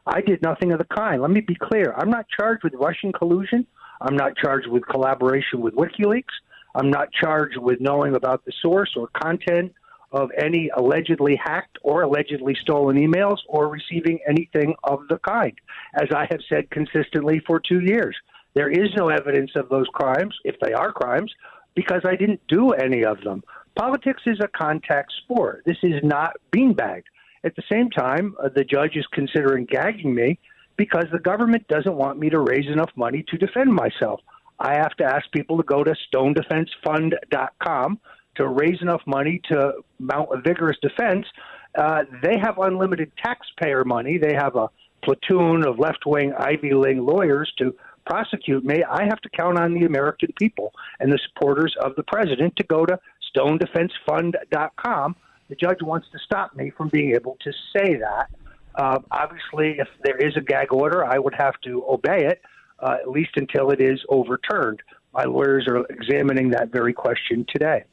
I did nothing of the kind. Let me be clear. I'm not charged with Russian collusion. I'm not charged with collaboration with WikiLeaks. I'm not charged with knowing about the source or content of any allegedly hacked or allegedly stolen emails or receiving anything of the kind, as I have said consistently for 2 years. There is no evidence of those crimes, if they are crimes, because I didn't do any of them. Politics is a contact sport. This is not beanbagged. At the same time, the judge is considering gagging me because the government doesn't want me to raise enough money to defend myself. I have to ask people to go to stonedefensefund.com to raise enough money to mount a vigorous defense. They have unlimited taxpayer money. They have a platoon of left-wing Ivy League lawyers to prosecute me. I have to count on the American people and the supporters of the president to go to stonedefensefund.com. The judge wants to stop me from being able to say that. Obviously, if there is a gag order, I would have to obey it, at least until it is overturned. My lawyers are examining that very question today.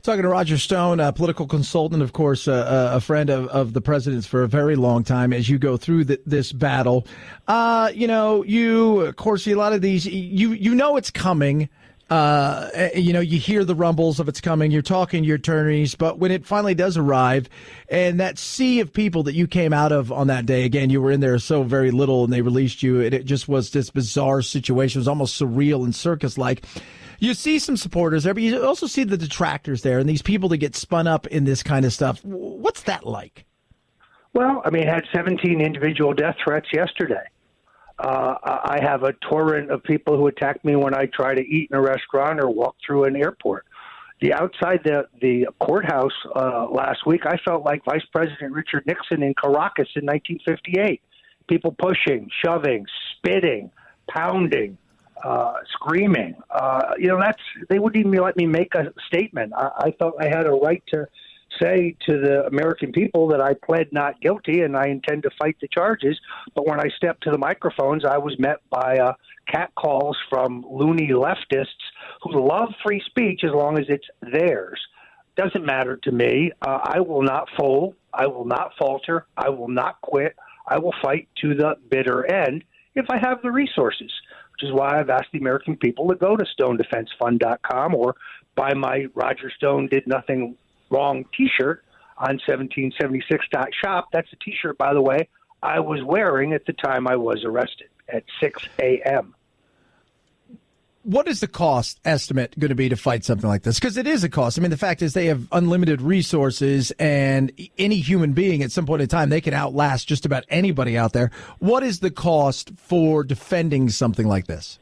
Talking to Roger Stone, a political consultant, of course, a friend of the president's for a very long time as you go through this battle. You, of course, see a lot of these, you know it's coming. You hear the rumbles of it's coming. You're talking to your attorneys, but when it finally does arrive and that sea of people that you came out of on that day, again, you were in there so very little and they released you. It just was this bizarre situation. It was almost surreal and circus-like. You see some supporters there, but you also see the detractors there and these people that get spun up in this kind of stuff. What's that like? Well, I had 17 individual death threats yesterday. I have a torrent of people who attack me when I try to eat in a restaurant or walk through an airport. Outside the courthouse last week, I felt like Vice President Richard Nixon in Caracas in 1958. People pushing, shoving, spitting, pounding, screaming. They wouldn't even let me make a statement. I felt I had a right to say to the American people that I pled not guilty and I intend to fight the charges. But when I stepped to the microphones, I was met by catcalls from loony leftists who love free speech as long as it's theirs. Doesn't matter to me. I will not fold. I will not falter. I will not quit. I will fight to the bitter end if I have the resources, which is why I've asked the American people to go to stonedefensefund.com or buy my Roger Stone Did Nothing Wrong T-shirt on 1776.shop. That's a T-shirt, by the way, I was wearing at the time I was arrested at 6 a.m. What is the cost estimate going to be to fight something like this? Because it is a cost. The fact is they have unlimited resources, and any human being at some point in time, they can outlast just about anybody out there. What is the cost for defending something like this?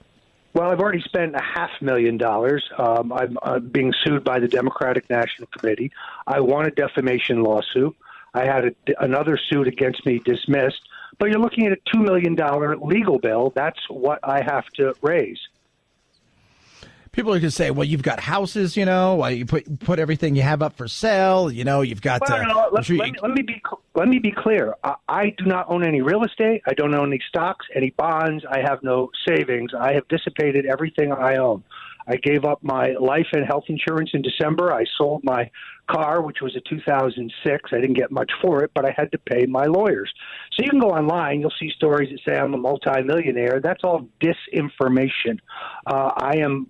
Well, I've already spent $500,000. I'm being sued by the Democratic National Committee. I won a defamation lawsuit. I had another suit against me dismissed. But you're looking at a $2 million legal bill. That's what I have to raise. People are going to say, well, you've got houses, you put everything you have up for sale, you've got... Let me be clear. I do not own any real estate. I don't own any stocks, any bonds. I have no savings. I have dissipated everything I own. I gave up my life and health insurance in December. I sold my car, which was a 2006. I didn't get much for it, but I had to pay my lawyers. So you can go online. You'll see stories that say I'm a multimillionaire. That's all disinformation. I am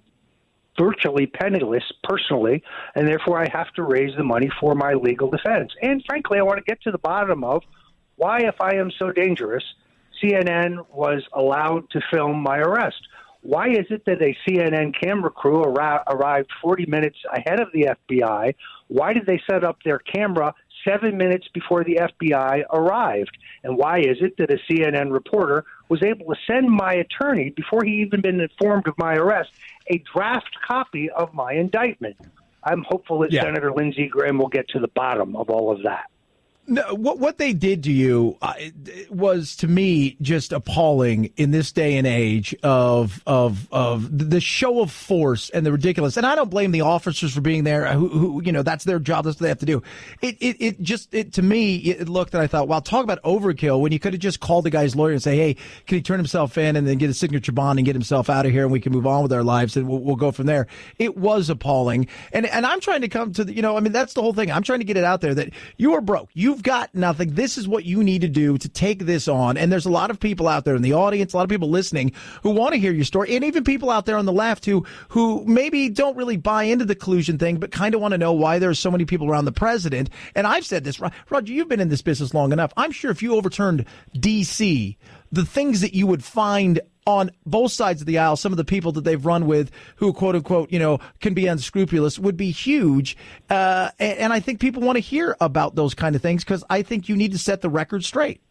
virtually penniless personally, and therefore I have to raise the money for my legal defense. And frankly, I want to get to the bottom of why, if I am so dangerous, CNN was allowed to film my arrest. Why is it that a CNN camera crew arrived 40 minutes ahead of the FBI? Why did they set up their camera 7 minutes before the FBI arrived? And why is it that a CNN reporter was able to send my attorney, before he even been informed of my arrest, a draft copy of my indictment? I'm hopeful that Senator Lindsey Graham will get to the bottom of all of that. No, what they did to you was, to me, just appalling in this day and age of the show of force and the ridiculous. And I don't blame the officers for being there. Who that's their job. That's what they have to do. It to me, it looked, and I thought, wow, talk about overkill, when you could have just called the guy's lawyer and say, hey, can he turn himself in and then get a signature bond and get himself out of here, and we can move on with our lives, and we'll go from there. It was appalling. And I'm trying to come to that's the whole thing. I'm trying to get it out there that you are broke. You've you've got nothing, this is what you need to do to take this on. And there's a lot of people out there in the audience, a lot of people listening who want to hear your story, and even people out there on the left who maybe don't really buy into the collusion thing, but kind of want to know why there's so many people around the president. And I've said this, Roger, you've been in this business long enough. I'm sure if you overturned D.C., the things that you would find on both sides of the aisle, some of the people that they've run with who, quote unquote, can be unscrupulous would be huge. And I think people want to hear about those kind of things because I think you need to set the record straight.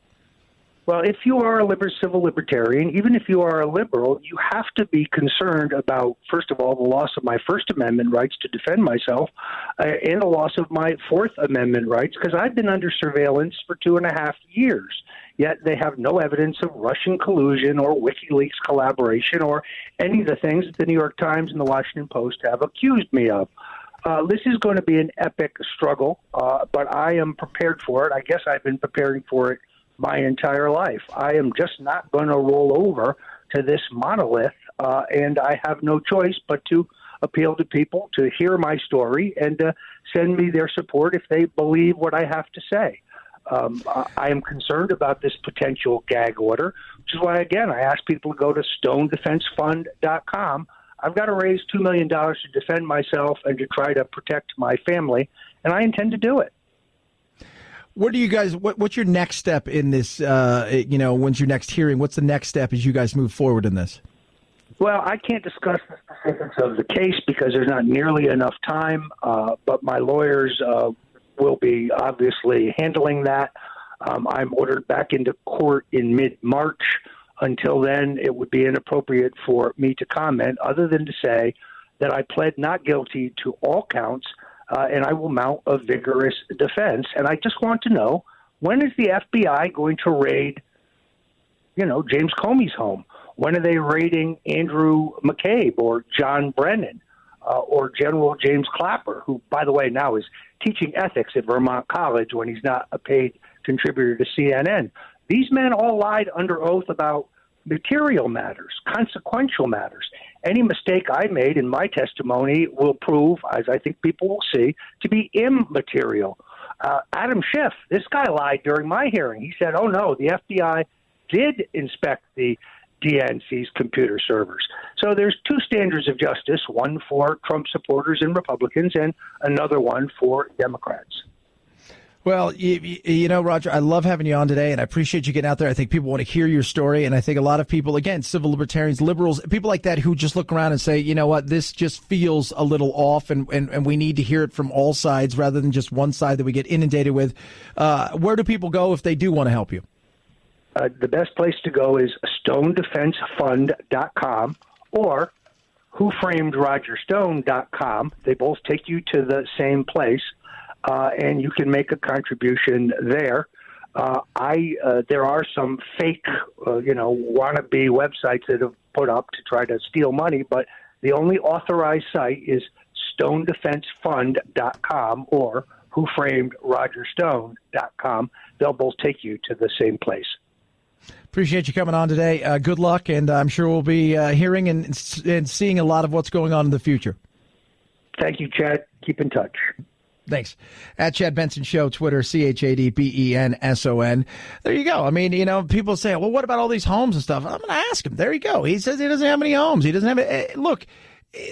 Well, if you are a civil libertarian, even if you are a liberal, you have to be concerned about, first of all, the loss of my First Amendment rights to defend myself and the loss of my Fourth Amendment rights, because I've been under surveillance for 2.5 years. Yet they have no evidence of Russian collusion or WikiLeaks collaboration or any of the things that the New York Times and the Washington Post have accused me of. This is going to be an epic struggle, but I am prepared for it. I guess I've been preparing for it my entire life. I am just not going to roll over to this monolith, and I have no choice but to appeal to people to hear my story and send me their support if they believe what I have to say. I am concerned about this potential gag order, which is why, again, I ask people to go to stonedefensefund.com. I've got to raise $2 million to defend myself and to try to protect my family, and I intend to do it. What do you guys? What's your next step in this? When's your next hearing? What's the next step as you guys move forward in this? Well, I can't discuss the specifics of the case because there's not nearly enough time. But my lawyers will be obviously handling that. I'm ordered back into court in mid-March. Until then, it would be inappropriate for me to comment, other than to say that I pled not guilty to all counts. And I will mount a vigorous defense. And I just want to know, when is the FBI going to raid, James Comey's home? When are they raiding Andrew McCabe or John Brennan or General James Clapper, who, by the way, now is teaching ethics at Vermont College when he's not a paid contributor to CNN? These men all lied under oath about material matters, consequential matters. Any mistake I made in my testimony will prove, as I think people will see, to be immaterial. Adam Schiff, this guy lied during my hearing. He said, oh, no, the FBI did inspect the DNC's computer servers. So there's two standards of justice, one for Trump supporters and Republicans and another one for Democrats. Well, Roger, I love having you on today, and I appreciate you getting out there. I think people want to hear your story, and I think a lot of people, again, civil libertarians, liberals, people like that who just look around and say, you know what, this just feels a little off, and we need to hear it from all sides rather than just one side that we get inundated with. Where do people go if they do want to help you? The best place to go is stonedefensefund.com or whoframedrogerstone.com. They both take you to the same place. And you can make a contribution there. There are some fake, wannabe websites that have put up to try to steal money, but the only authorized site is stonedefensefund.com or whoframedrogerstone.com. They'll both take you to the same place. Appreciate you coming on today. Good luck, and I'm sure we'll be hearing and seeing a lot of what's going on in the future. Thank you, Chad. Keep in touch. Thanks. At Chad Benson Show, Twitter, ChadBenson. There you go. I mean, people say, well, what about all these homes and stuff? I'm going to ask him. There you go. He says he doesn't have any homes. He doesn't have look,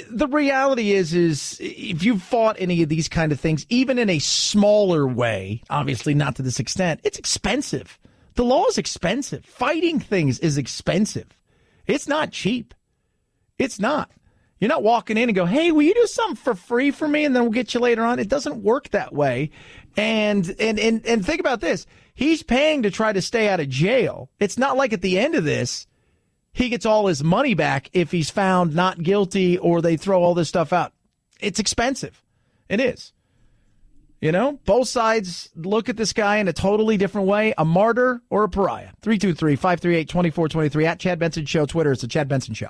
the reality is if you've fought any of these kind of things, even in a smaller way, obviously not to this extent, it's expensive. The law is expensive. Fighting things is expensive. It's not cheap. It's not. You're not walking in and go, hey, will you do something for free for me and then we'll get you later on? It doesn't work that way. And think about this. He's paying to try to stay out of jail. It's not like at the end of this, he gets all his money back if he's found not guilty or they throw all this stuff out. It's expensive. It is. Both sides look at this guy in a totally different way, a martyr or a pariah. 323-538-2423 at Chad Benson Show. Twitter, it's the Chad Benson Show.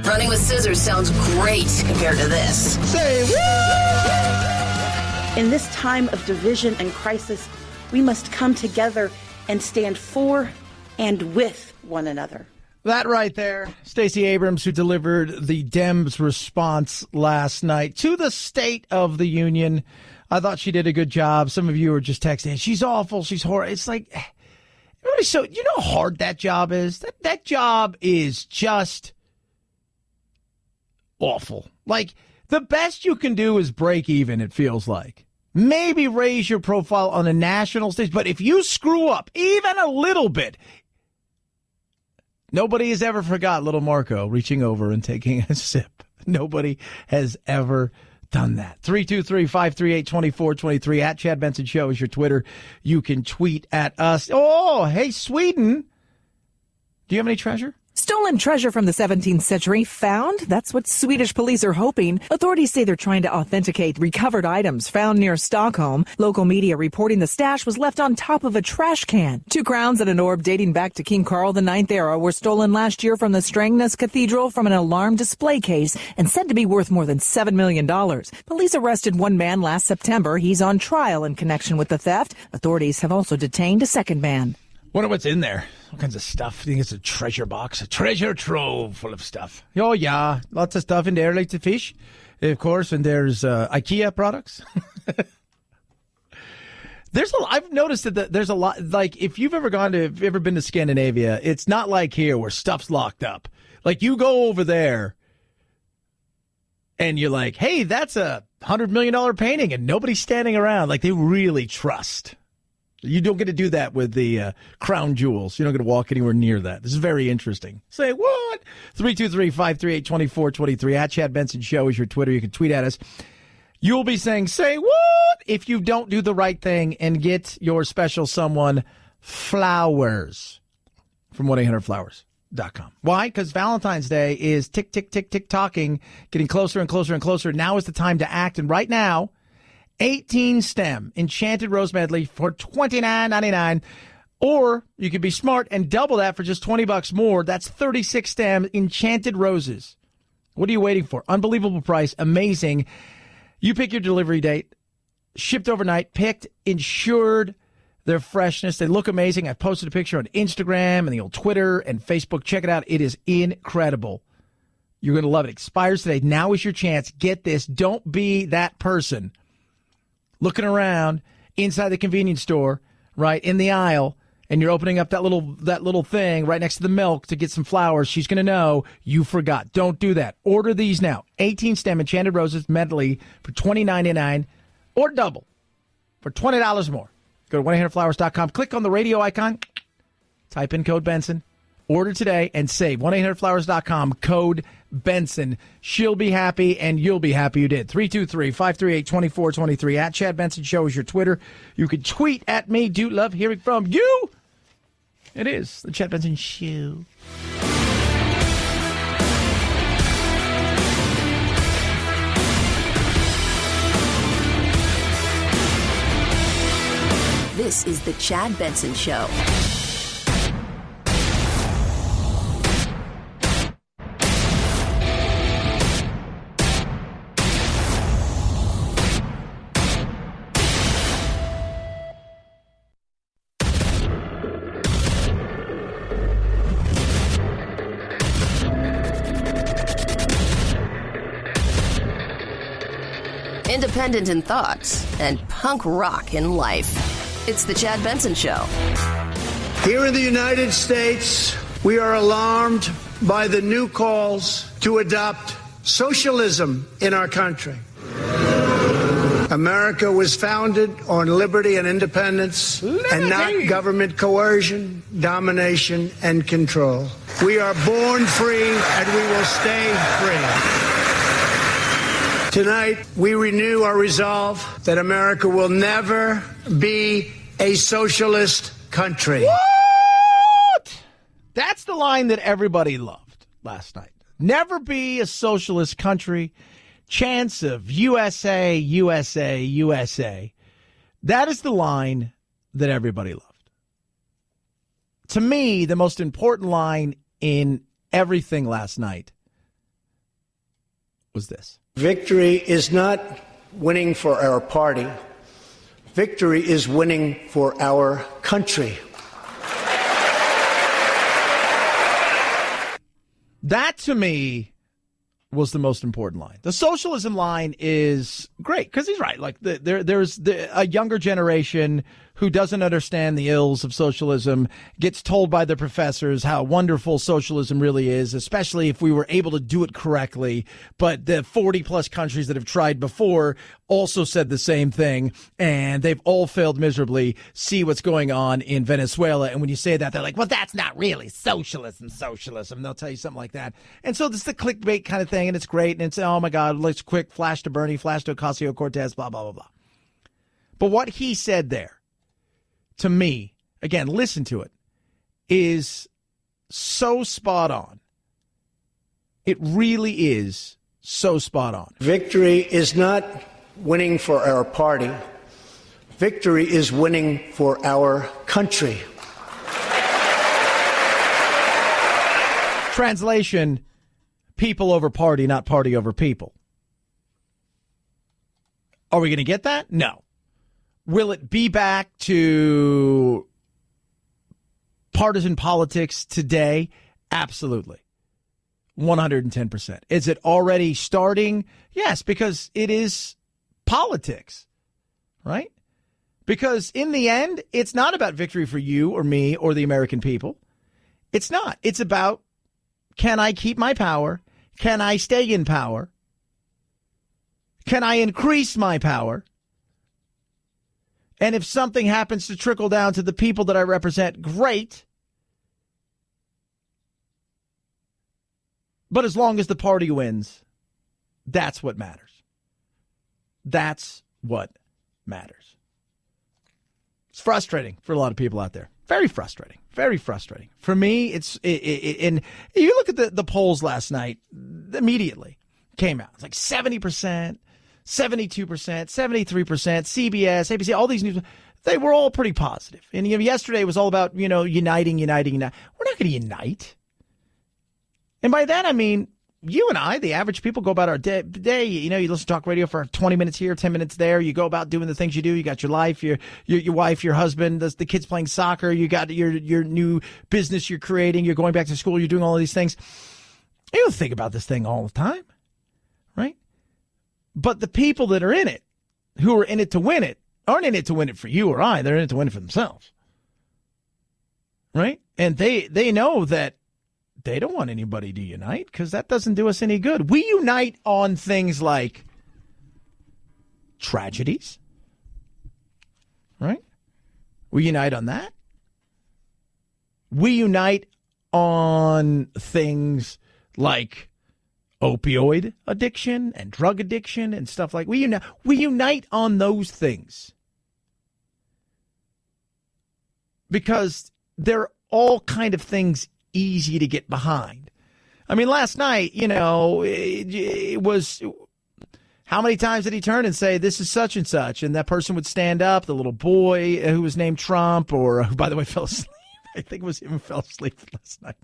Running with scissors sounds great compared to this. Say woo! In this time of division and crisis, we must come together and stand for and with one another. That right there, Stacey Abrams, who delivered the Dems response last night to the State of the Union. I thought she did a good job. Some of you are just texting, she's awful, she's horrible. It's like, so you know how hard that job is? That job is just awful. Like, the best you can do is break even, it feels like. Maybe raise your profile on a national stage, but if you screw up even a little bit, nobody has ever forgot little Marco reaching over and taking a sip. Nobody has ever done that. 323-538-2423 at Chad Benson Show is your Twitter. You can tweet at us. Oh, hey, Sweden. Do you have any treasure? Stolen treasure from the 17th century found? That's what Swedish police are hoping. Authorities say they're trying to authenticate recovered items found near Stockholm. Local media reporting the stash was left on top of a trash can. 2 crowns and an orb dating back to King Carl IX era were stolen last year from the Strängnäs Cathedral from an alarm display case and said to be worth more than $7 million. Police arrested one man last September. He's on trial in connection with the theft. Authorities have also detained a second man. Wonder what's in there. All kinds of stuff. I think it's a treasure box, a treasure trove full of stuff. Oh, yeah. Lots of stuff in there, like the fish, of course. And there's IKEA products. I've noticed that there's a lot. Like, if you've ever been to Scandinavia, it's not like here where stuff's locked up. Like, you go over there and you're like, hey, that's a $100 million painting and nobody's standing around. Like, they really trust. You don't get to do that with the crown jewels. You're not going to walk anywhere near that. This is very interesting. Say what? 323-538-2423 at Chad Benson Show is your Twitter. You can tweet at us. You'll be saying, say what? If you don't do the right thing and get your special someone flowers from 1-800-Flowers.com. Why? Because Valentine's Day is tick, tick, tick, tick, talking, getting closer and closer and closer. Now is the time to act. And right now, 18 stem Enchanted Rose Medley for $29.99. Or you could be smart and double that for just $20 more. That's 36 stem Enchanted Roses. What are you waiting for? Unbelievable price. Amazing. You pick your delivery date. Shipped overnight. Picked. Insured. Their freshness. They look amazing. I've posted a picture on Instagram and the old Twitter and Facebook. Check it out. It is incredible. You're going to love it. Expires today. Now is your chance. Get this. Don't be that person looking around inside the convenience store, right, in the aisle, and you're opening up that little thing right next to the milk to get some flowers. She's going to know you forgot. Don't do that. Order these now. 18 stem Enchanted Roses medley for $29.99 or double for $20 more. Go to 1-800-Flowers.com. Click on the radio icon. Type in code Benson. Order today and save. 1-800-Flowers.com, code Benson. She'll be happy, and you'll be happy you did. 323-538-2423. At Chad Benson Show is your Twitter. You can tweet at me. Do love hearing from you. It is the Chad Benson Show. This is the Chad Benson Show. Independent in thoughts and punk rock in life. It's the Chad Benson Show. Here in the United States, we are alarmed by the new calls to adopt socialism in our country. America was founded on liberty and independence and not government coercion, domination, and control. We are born free and we will stay free. Tonight, we renew our resolve that America will never be a socialist country. What? That's the line that everybody loved last night. Never be a socialist country. Chance of USA, USA, USA. That is the line that everybody loved. To me, the most important line in everything last night was this. Victory is not winning for our party. Victory is winning for our country. That, to me, was the most important line. The socialism line is great because he's right. Like there's a younger generation who doesn't understand the ills of socialism, gets told by the professors how wonderful socialism really is, especially if we were able to do it correctly. But the 40 plus countries that have tried before also said the same thing, and they've all failed miserably. See what's going on in Venezuela. And when you say that, they're like, well, that's not really socialism. They'll tell you something like that. And so this is the clickbait kind of thing, and it's great. And it's, oh my God, let's quick flash to Bernie, flash to Ocasio-Cortez, blah, blah, blah, blah. But what he said there, to me, again, listen to it, is so spot on. It really is so spot on. Victory is not winning for our party. Victory is winning for our country. Translation, people over party, not party over people. Are we going to get that? No. Will it be back to partisan politics today? Absolutely. 110%. Is it already starting? Yes, because it is politics, right? Because in the end, it's not about victory for you or me or the American people. It's not. It's about, can I keep my power? Can I stay in power? Can I increase my power? And if something happens to trickle down to the people that I represent, great. But as long as the party wins, that's what matters. That's what matters. It's frustrating for a lot of people out there. Very frustrating. Very frustrating. For me, and you look at the polls last night, immediately came out. It's like 70%. 72%, 73%, CBS, ABC, all these news, they were all pretty positive. And yesterday was all about, uniting. We're not going to unite. And by that, I mean, you and I, the average people, go about our day. You listen to talk radio for 20 minutes here, 10 minutes there. You go about doing the things you do. You got your life, your wife, your husband, the kids playing soccer. You got your new business you're creating. You're going back to school. You're doing all of these things. You don't think about this thing all the time, right? But the people that are in it, who are in it to win it, aren't in it to win it for you or I. They're in it to win it for themselves. Right? And they know that they don't want anybody to unite because that doesn't do us any good. We unite on things like tragedies. Right? We unite on that. We unite on things like opioid addiction and drug addiction and stuff like we unite on those things because they're all kind of things easy to get behind. I mean, last night, it was, how many times did he turn and say, this is such and such, and that person would stand up, the little boy who was named Trump, or who, by the way, fell asleep. I think it was him who fell asleep last night.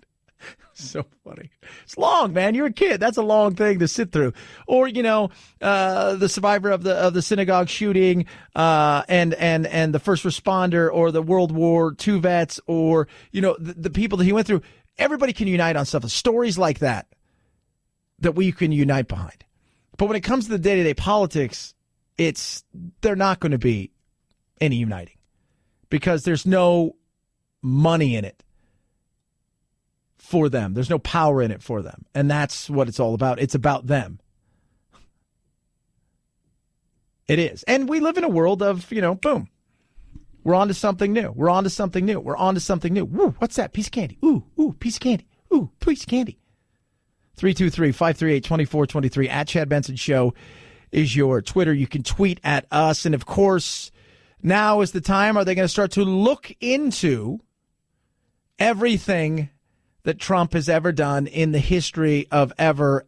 So funny. It's long, man. You're a kid. That's a long thing to sit through. Or, the survivor of the synagogue shooting, and the first responder, or the World War II vets, or, the people that he went through. Everybody can unite on stuff. Stories like that we can unite behind. But when it comes to the day-to-day politics, they're not going to be any uniting because there's no money in it for them. There's no power in it for them. And that's what it's all about. It's about them. It is. And we live in a world of, boom. We're on to something new. We're on to something new. We're on to something new. Woo, what's that? Piece of candy. Ooh, piece of candy. Ooh, piece of candy. 323-538-2423 at Chad Benson Show is your Twitter. You can tweet at us. And of course, now is the time. Are they going to start to look into everything that Trump has ever done in the history of ever?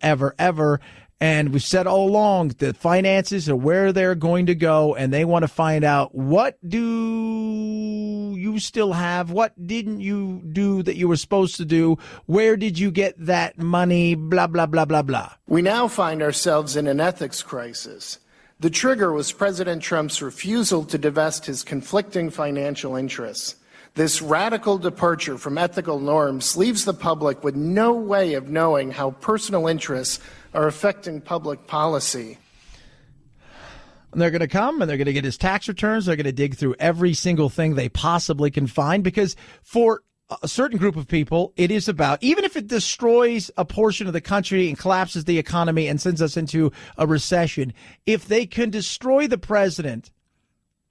And we've said all along the finances are where they're going to go, and they want to find out, what do you still have? What didn't you do that you were supposed to do? Where did you get that money? Blah, blah, blah, blah, blah. We now find ourselves in an ethics crisis. The trigger was President Trump's refusal to divest his conflicting financial interests. This radical departure from ethical norms leaves the public with no way of knowing how personal interests are affecting public policy. And they're going to come and they're going to get his tax returns. They're going to dig through every single thing they possibly can find, because for a certain group of people, it is about, even if it destroys a portion of the country and collapses the economy and sends us into a recession, if they can destroy the president,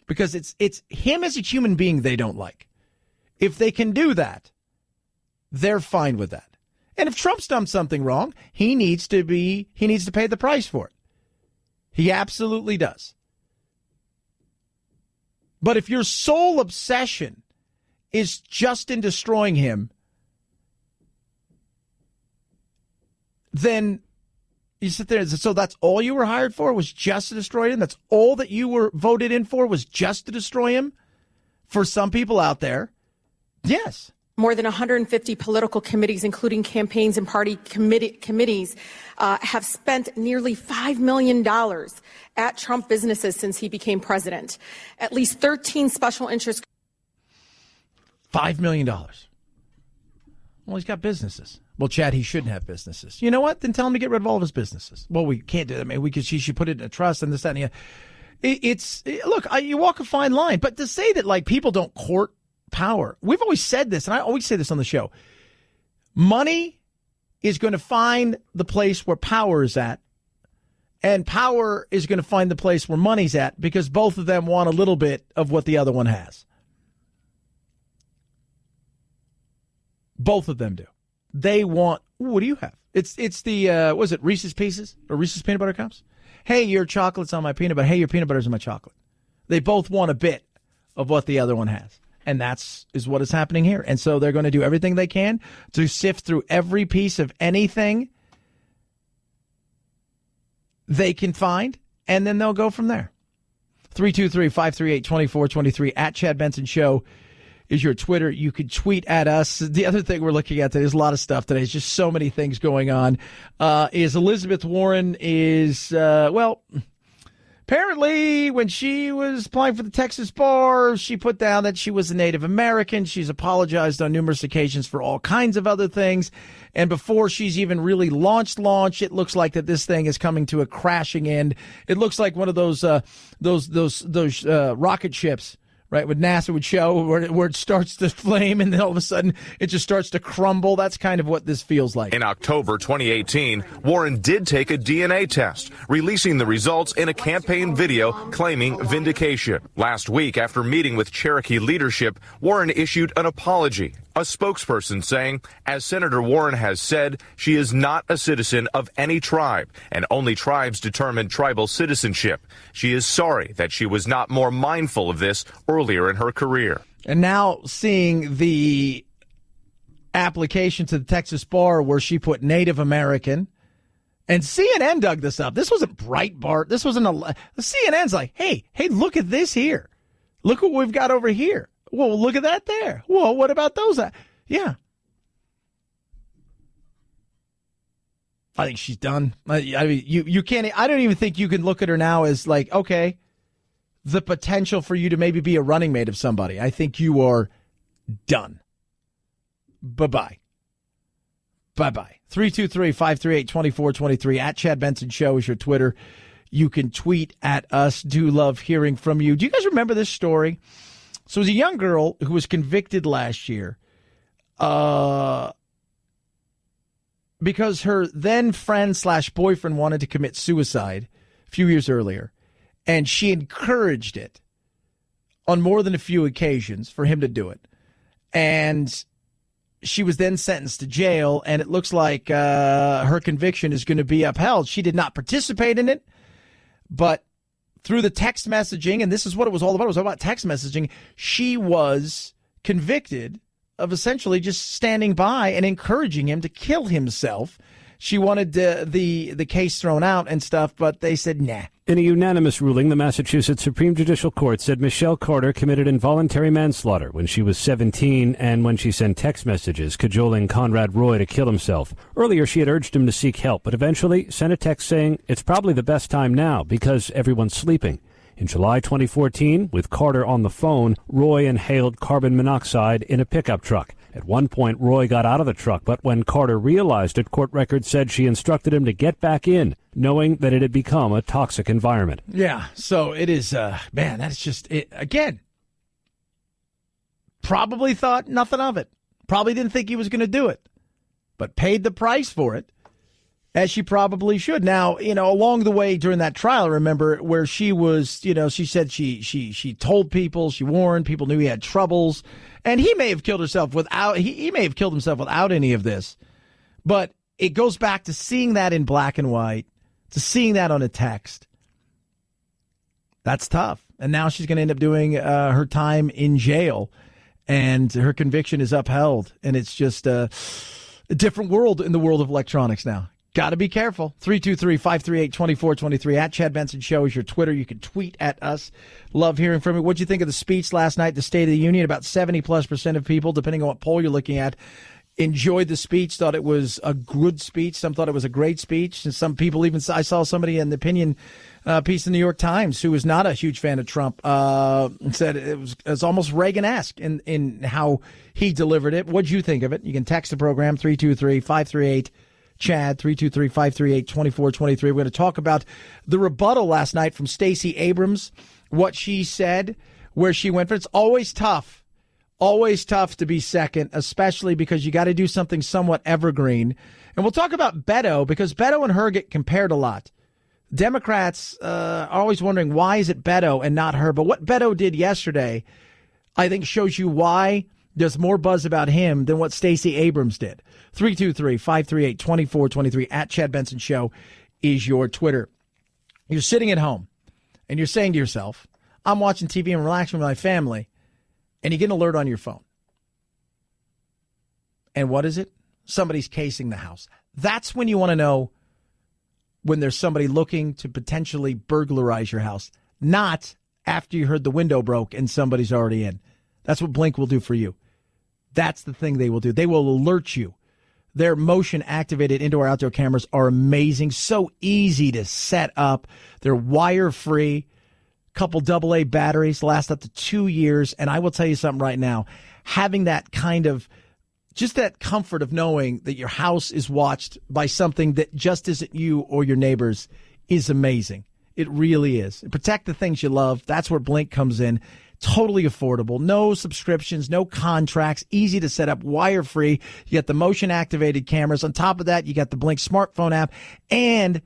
because it's him as a human being they don't like. If they can do that, they're fine with that. And if Trump's done something wrong, he needs to pay the price for it. He absolutely does. But if your sole obsession is just in destroying him, then you sit there and say, so that's all you were hired for, was just to destroy him? That's all that you were voted in for, was just to destroy him? For some people out there, yes. More than 150 political committees, including campaigns and party committees, have spent nearly $5 million at Trump businesses since he became president. At least 13 special interest. $5 million. Well, he's got businesses. Well, Chad, he shouldn't have businesses. You know what? Then tell him to get rid of all of his businesses. Well, we can't do that. I mean, she should put it in a trust and this, that, and the other. Look, you walk a fine line, but to say that like people don't court power. We've always said this, and I always say this on the show. Money is going to find the place where power is at, and power is going to find the place where money's at, because both of them want a little bit of what the other one has. Both of them do. They want, what do you have? It's the, was it Reese's Pieces or Reese's Peanut Butter Cups? Hey, your chocolate's on my peanut butter. Hey, your peanut butter's on my chocolate. They both want a bit of what the other one has. And that's what is happening here. And so they're going to do everything they can to sift through every piece of anything they can find, and then they'll go from there. 323-538-2423 at Chad Benson Show is your Twitter. You can tweet at us. The other thing we're looking at today, there's a lot of stuff today. There's just so many things going on. Is Elizabeth Warren apparently, when she was applying for the Texas bar, she put down that she was a Native American. She's apologized on numerous occasions for all kinds of other things. And before she's even really launched, it looks like that this thing is coming to a crashing end. It looks like one of those rocket ships, right, what NASA would show, where it starts to flame and then all of a sudden it just starts to crumble. That's kind of what this feels like. In October 2018, Warren did take a DNA test, releasing the results in a campaign video claiming vindication. Last week, after meeting with Cherokee leadership, Warren issued an apology. A spokesperson saying, as Senator Warren has said, she is not a citizen of any tribe, and only tribes determine tribal citizenship. She is sorry that she was not more mindful of this earlier in her career. And now seeing the application to the Texas bar where she put Native American, and CNN dug this up. This wasn't Breitbart. This wasn't CNN's like, hey, look at this here. Look what we've got over here. Well, look at that there. Well, what about those? Yeah. I think she's done. I mean, you can't, I don't even think you can look at her now as like, okay, the potential for you to maybe be a running mate of somebody. I think you are done. Bye-bye. Bye-bye. 323-538-2423 at Chad Benson Show is your Twitter. You can tweet at us. Do love hearing from you. Do you guys remember this story? So it was a young girl who was convicted last year because her then friend / boyfriend wanted to commit suicide a few years earlier, and she encouraged it on more than a few occasions for him to do it. And she was then sentenced to jail, and it looks like her conviction is going to be upheld. She did not participate in it, but through the text messaging, and this is what it was all about. It was all about text messaging. She was convicted of essentially just standing by and encouraging him to kill himself. She wanted the case thrown out and stuff, but they said nah. In a unanimous ruling, the Massachusetts Supreme Judicial Court said Michelle Carter committed involuntary manslaughter when she was 17 and when she sent text messages cajoling Conrad Roy to kill himself. Earlier, she had urged him to seek help, but eventually sent a text saying, "It's probably the best time now because everyone's sleeping." In July 2014, with Carter on the phone, Roy inhaled carbon monoxide in a pickup truck. At one point, Roy got out of the truck, but when Carter realized it, court records said she instructed him to get back in, knowing that it had become a toxic environment. Yeah, so it is, man, that's just, it again. Probably thought nothing of it. Probably didn't think he was going to do it, but paid the price for it, as she probably should. Now, along the way during that trial, remember where she was, she said she told people, she warned people, knew he had troubles, and he may have killed himself without any of this. But it goes back to seeing that in black and white, to seeing that on a text. That's tough. And now she's going to end up doing her time in jail, and her conviction is upheld. And it's just a different world in the world of electronics now. Got to be careful. 323-538-2423. At Chad Benson Show is your Twitter. You can tweet at us. Love hearing from you. What'd you think of the speech last night, the State of the Union? About 70+% of people, depending on what poll you're looking at, enjoyed the speech, thought it was a good speech. Some thought it was a great speech. And some people even, I saw somebody in the opinion piece in the New York Times who was not a huge fan of Trump, said it was almost Reagan-esque in how he delivered it. What'd you think of it? You can text the program, 323-538 Chad, 323-538-2423. We're going to talk about the rebuttal last night from Stacey Abrams, what she said, where she went for. It's always tough to be second, especially because you got to do something somewhat evergreen. And we'll talk about Beto, because Beto and her get compared a lot. Democrats are always wondering, why is it Beto and not her? But what Beto did yesterday, I think, shows you why there's more buzz about him than what Stacey Abrams did. 323-538-2423 at Chad Benson Show is your Twitter. You're sitting at home and you're saying to yourself, I'm watching TV and relaxing with my family, and you get an alert on your phone. And what is it? Somebody's casing the house. That's when you want to know when there's somebody looking to potentially burglarize your house, not after you heard the window broke and somebody's already in. That's what Blink will do for you. That's the thing they will do. They will alert you. Their motion-activated indoor-outdoor cameras are amazing, so easy to set up. They're wire-free, couple AA batteries, last up to 2 years. And I will tell you something right now, having that kind of, just that comfort of knowing that your house is watched by something that just isn't you or your neighbors is amazing. It really is. Protect the things you love. That's where Blink comes in. Totally affordable. No subscriptions, no contracts, easy to set up, wire-free. You get the motion-activated cameras. On top of that, you got the Blink smartphone app, and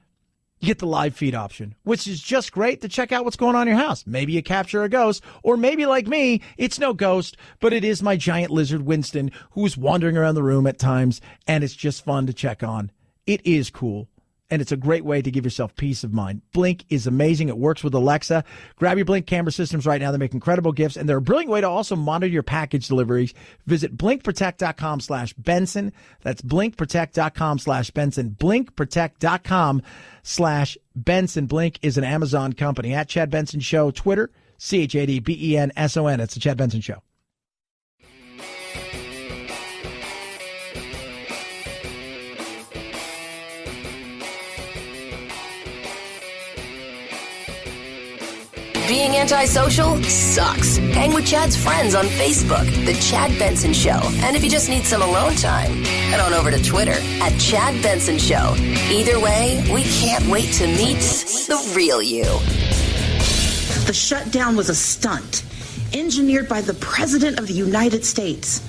you get the live feed option, which is just great to check out what's going on in your house. Maybe you capture a ghost, or maybe like me, it's no ghost, but it is my giant lizard Winston, who's wandering around the room at times, and it's just fun to check on. It is cool. And it's a great way to give yourself peace of mind. Blink is amazing. It works with Alexa. Grab your Blink camera systems right now. They make incredible gifts, and they're a brilliant way to also monitor your package deliveries. Visit blinkprotect.com/Benson. That's blinkprotect.com/Benson. Blinkprotect.com/Benson. Blink is an Amazon company. At Chad Benson Show, Twitter, ChadBenson. It's the Chad Benson Show. Being antisocial sucks. Hang with Chad's friends on Facebook, The Chad Benson Show. And if you just need some alone time, head on over to Twitter at Chad Benson Show. Either way, we can't wait to meet the real you. The shutdown was a stunt engineered by the President of the United States,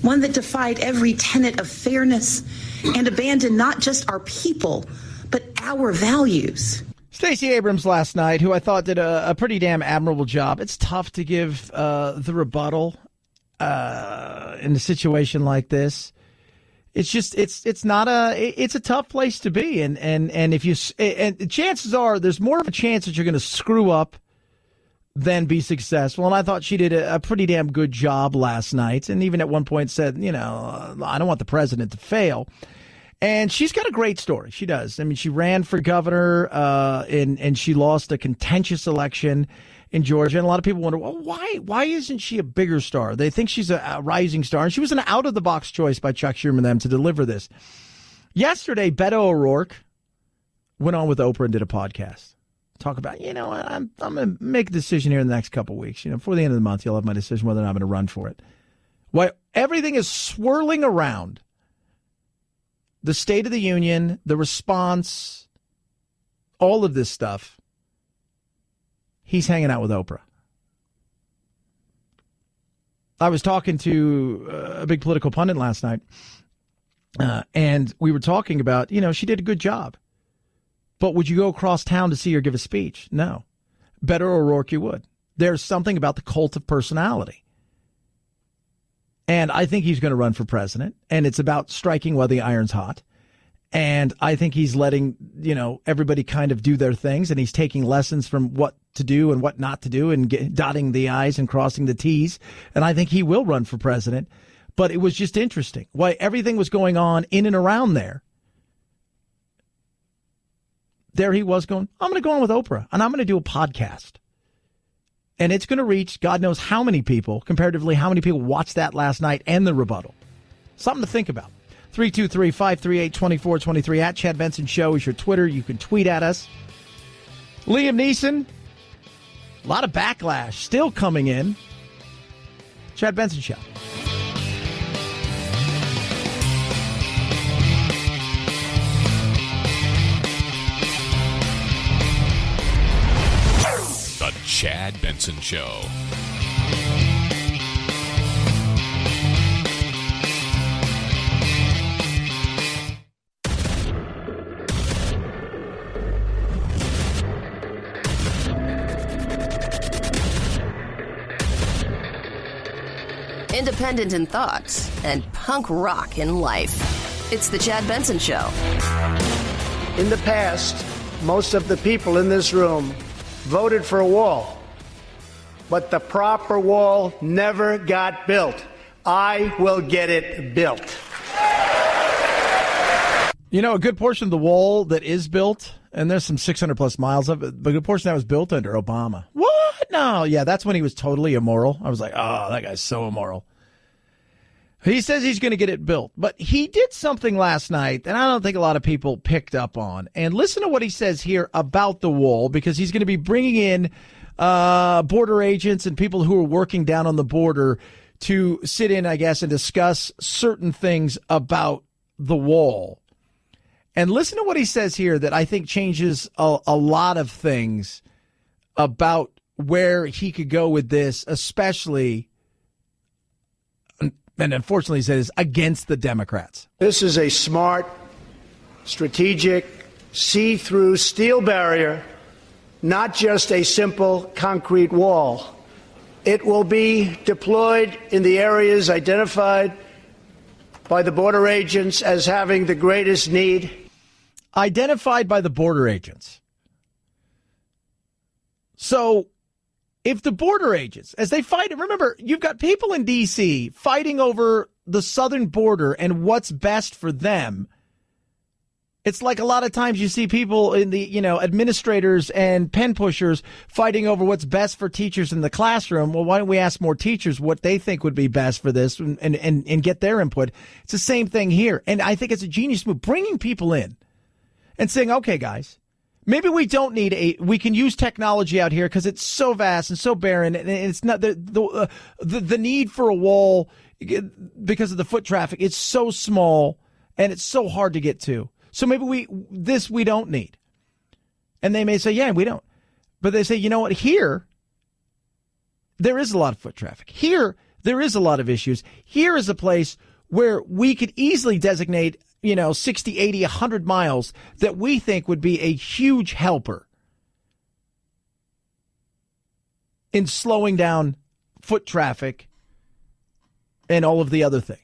one that defied every tenet of fairness and abandoned not just our people, but our values. Stacey Abrams last night, who I thought did a pretty damn admirable job. It's tough to give the rebuttal in a situation like this. It's just it's a tough place to be, and if you and chances are there's more of a chance that you're going to screw up than be successful. And I thought she did a pretty damn good job last night, and even at one point said, I don't want the president to fail. And she's got a great story. She does. I mean, she ran for governor and she lost a contentious election in Georgia. And a lot of people wonder, well, why isn't she a bigger star? They think she's a rising star. And she was an out-of-the-box choice by Chuck Schumer and them to deliver this. Yesterday, Beto O'Rourke went on with Oprah and did a podcast. talk about, I'm going to make a decision here in the next couple of weeks. Before the end of the month, you'll have my decision whether or not I'm going to run for it. Why everything is swirling around the State of the Union, the response, all of this stuff. He's hanging out with Oprah. I was talking to a big political pundit last night, and we were talking about, she did a good job. But would you go across town to see her give a speech? No. Beto O'Rourke, you would. There's something about the cult of personality. And I think he's going to run for president, and it's about striking while the iron's hot. And I think he's letting, everybody kind of do their things, and he's taking lessons from what to do and what not to do and dotting the I's and crossing the T's. And I think he will run for president. But it was just interesting why everything was going on in and around there. There he was going, I'm going to go on with Oprah, and I'm going to do a podcast. And it's going to reach God knows how many people, comparatively how many people watched that last night and the rebuttal. Something to think about. 323-538-2423 at Chad Benson Show is your Twitter. You can tweet at us. Liam Neeson, a lot of backlash still coming in. Chad Benson Show. The Chad Benson Show. Independent in thoughts and punk rock in life. It's the Chad Benson Show. In the past, most of the people in this room voted for a wall, but the proper wall never got built. I will get it built. A good portion of the wall that is built, and there's some 600 plus miles of it, but a good portion that was built under Obama. What? No. Yeah, that's when he was totally immoral. I was like, oh, that guy's so immoral. He says he's going to get it built, but he did something last night that I don't think a lot of people picked up on. And listen to what he says here about the wall, because he's going to be bringing in border agents and people who are working down on the border to sit in, I guess, and discuss certain things about the wall. And listen to what he says here that I think changes a lot of things about where he could go with this, especially, and unfortunately he says, against the Democrats. This is a smart, strategic, see-through steel barrier, not just a simple concrete wall. It will be deployed in the areas identified by the border agents as having the greatest need. Identified by the border agents. So if the border agents, as they fight, remember, you've got people in D.C. fighting over the southern border and what's best for them. It's like a lot of times you see people in the, administrators and pen pushers fighting over what's best for teachers in the classroom. Well, why don't we ask more teachers what they think would be best for this and get their input? It's the same thing here. And I think it's a genius move, bringing people in and saying, okay, guys, maybe we don't need we can use technology out here because it's so vast and so barren, and it's not the need for a wall because of the foot traffic. It's so small and it's so hard to get to. So maybe we don't need. And they may say, yeah, we don't. But they say, you know what? Here, there is a lot of foot traffic. Here, there is a lot of issues. Here is a place where we could easily designate 60, 80, 100 miles that we think would be a huge helper in slowing down foot traffic and all of the other things.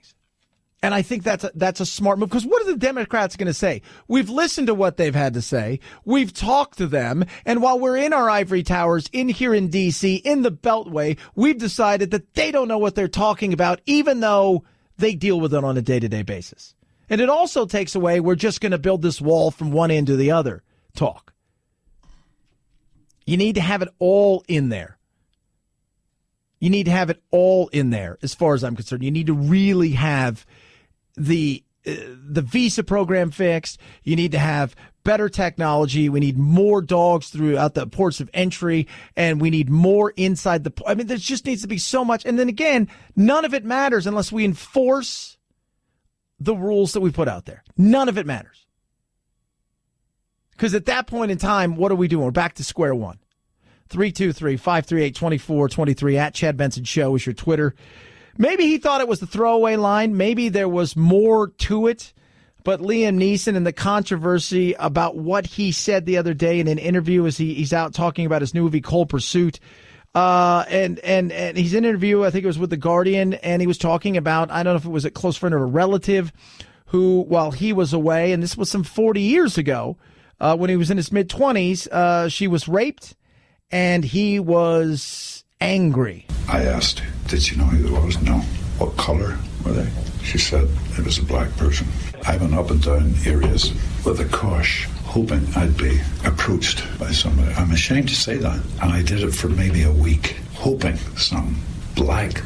And I think that's a smart move, because what are the Democrats going to say? We've listened to what they've had to say. We've talked to them. And while we're in our ivory towers in here in D.C., in the Beltway, we've decided that they don't know what they're talking about, even though they deal with it on a day-to-day basis. And it also takes away, we're just going to build this wall from one end to the other talk. You need to have it all in there. You need to have it all in there, as far as I'm concerned. You need to really have the visa program fixed. You need to have better technology. We need more dogs throughout the ports of entry, and we need more inside the. I mean, there just needs to be so much. And then again, none of it matters unless we enforce the rules that we put out there. None of it matters. Because at that point in time, what are we doing? We're back to square one. 323-538-2423 at Chad Benson Show is your Twitter. Maybe he thought it was the throwaway line. Maybe there was more to it. But Liam Neeson and the controversy about what he said the other day in an interview as he's out talking about his new movie, Cold Pursuit. And he's in an interview, I think it was with The Guardian, and he was talking about, I don't know if it was a close friend or a relative who, while he was away, and this was some 40 years ago, when he was in his mid-20s, she was raped, and he was angry. I asked, did you know who it was? No. What color were they? She said it was a black person. I went up and down areas with a cosh, hoping I'd be approached by somebody. I'm ashamed to say that. And I did it for maybe a week, hoping some black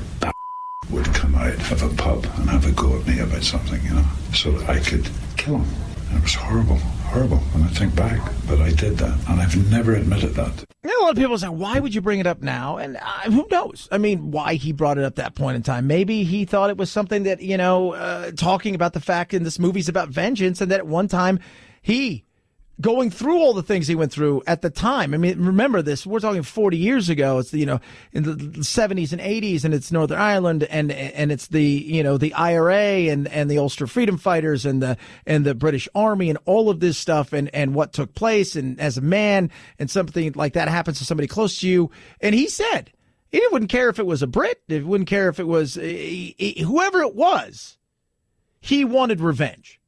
would come out of a pub and have a go at me about something, so that I could kill him. And it was horrible when I think back. But I did that, and I've never admitted that. A lot of people say, why would you bring it up now? And who knows? I mean, why he brought it up that point in time. Maybe he thought it was something that, talking about the fact in this movie's about vengeance, and that at one time he, going through all the things he went through at the time. I mean, remember this, we're talking 40 years ago. It's, in the 70s and 80s, and it's Northern Ireland, and it's the, the IRA and the Ulster Freedom Fighters and the British Army and all of this stuff and what took place. And as a man, and something like that happens to somebody close to you. And he said he wouldn't care if it was a Brit. He wouldn't care if it was whoever it was. He wanted revenge.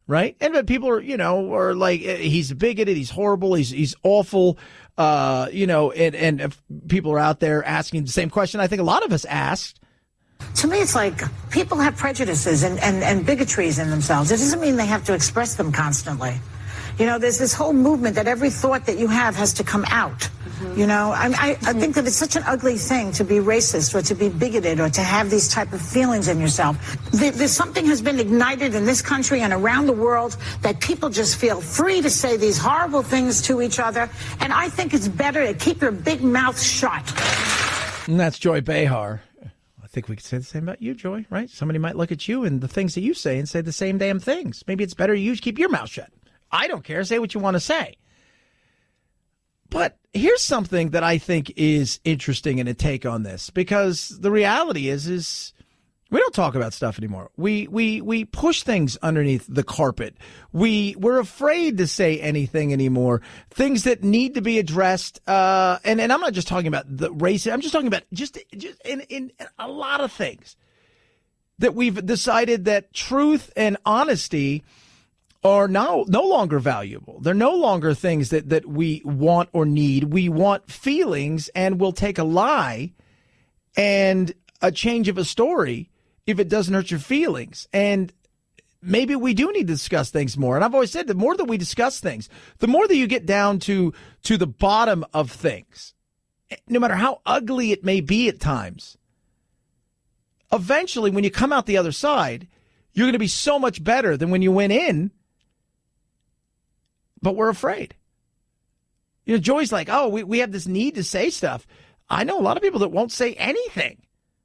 Right? And people are, are like, he's bigoted, he's horrible, he's awful, and if people are out there asking the same question I think a lot of us asked. To me, it's like people have prejudices and bigotries in themselves. It doesn't mean they have to express them constantly. There's this whole movement that every thought that you have has to come out. I think that it's such an ugly thing to be racist or to be bigoted or to have these type of feelings in yourself. There's something has been ignited in this country and around the world that people just feel free to say these horrible things to each other. And I think it's better to keep your big mouth shut. And that's Joy Behar. I think we could say the same about you, Joy, right? Somebody might look at you and the things that you say and say the same damn things. Maybe it's better you keep your mouth shut. I don't care. Say what you want to say. But here's something that I think is interesting in a take on this, because the reality is we don't talk about stuff anymore. We push things underneath the carpet. We're afraid to say anything anymore. Things that need to be addressed. And I'm not just talking about the race. I'm just talking about just in a lot of things that we've decided that truth and honesty are no longer valuable. They're no longer things that we want or need. We want feelings, and we'll take a lie and a change of a story if it doesn't hurt your feelings. And maybe we do need to discuss things more. And I've always said the more that we discuss things, the more that you get down to the bottom of things, no matter how ugly it may be at times. Eventually, when you come out the other side, you're going to be so much better than when you went in. But we're afraid. Joy's like, oh, we have this need to say stuff. I know a lot of people that won't say anything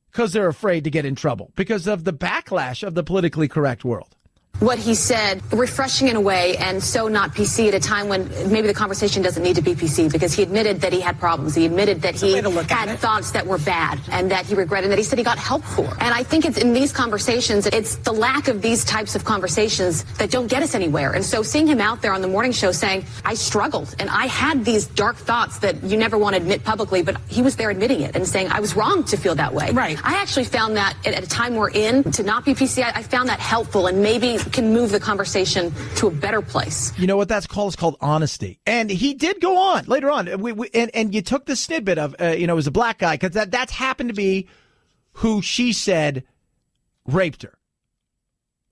because they're afraid to get in trouble because of the backlash of the politically correct world. What he said, refreshing in a way and so not PC at a time when maybe the conversation doesn't need to be PC, because he admitted that he had problems. He admitted that he had thoughts that were bad and that he regretted, that he said he got help for. And I think it's in these conversations, it's the lack of these types of conversations that don't get us anywhere. And so seeing him out there on the morning show saying, I struggled and I had these dark thoughts that you never want to admit publicly, but he was there admitting it and saying, I was wrong to feel that way. Right. I actually found that at a time we're in, to not be PC, I found that helpful and maybe can move the conversation to a better place. You know what that's called? It's called honesty. And he did go on later on. And you took the snippet of, it was a black guy, because that's happened to be who she said raped her.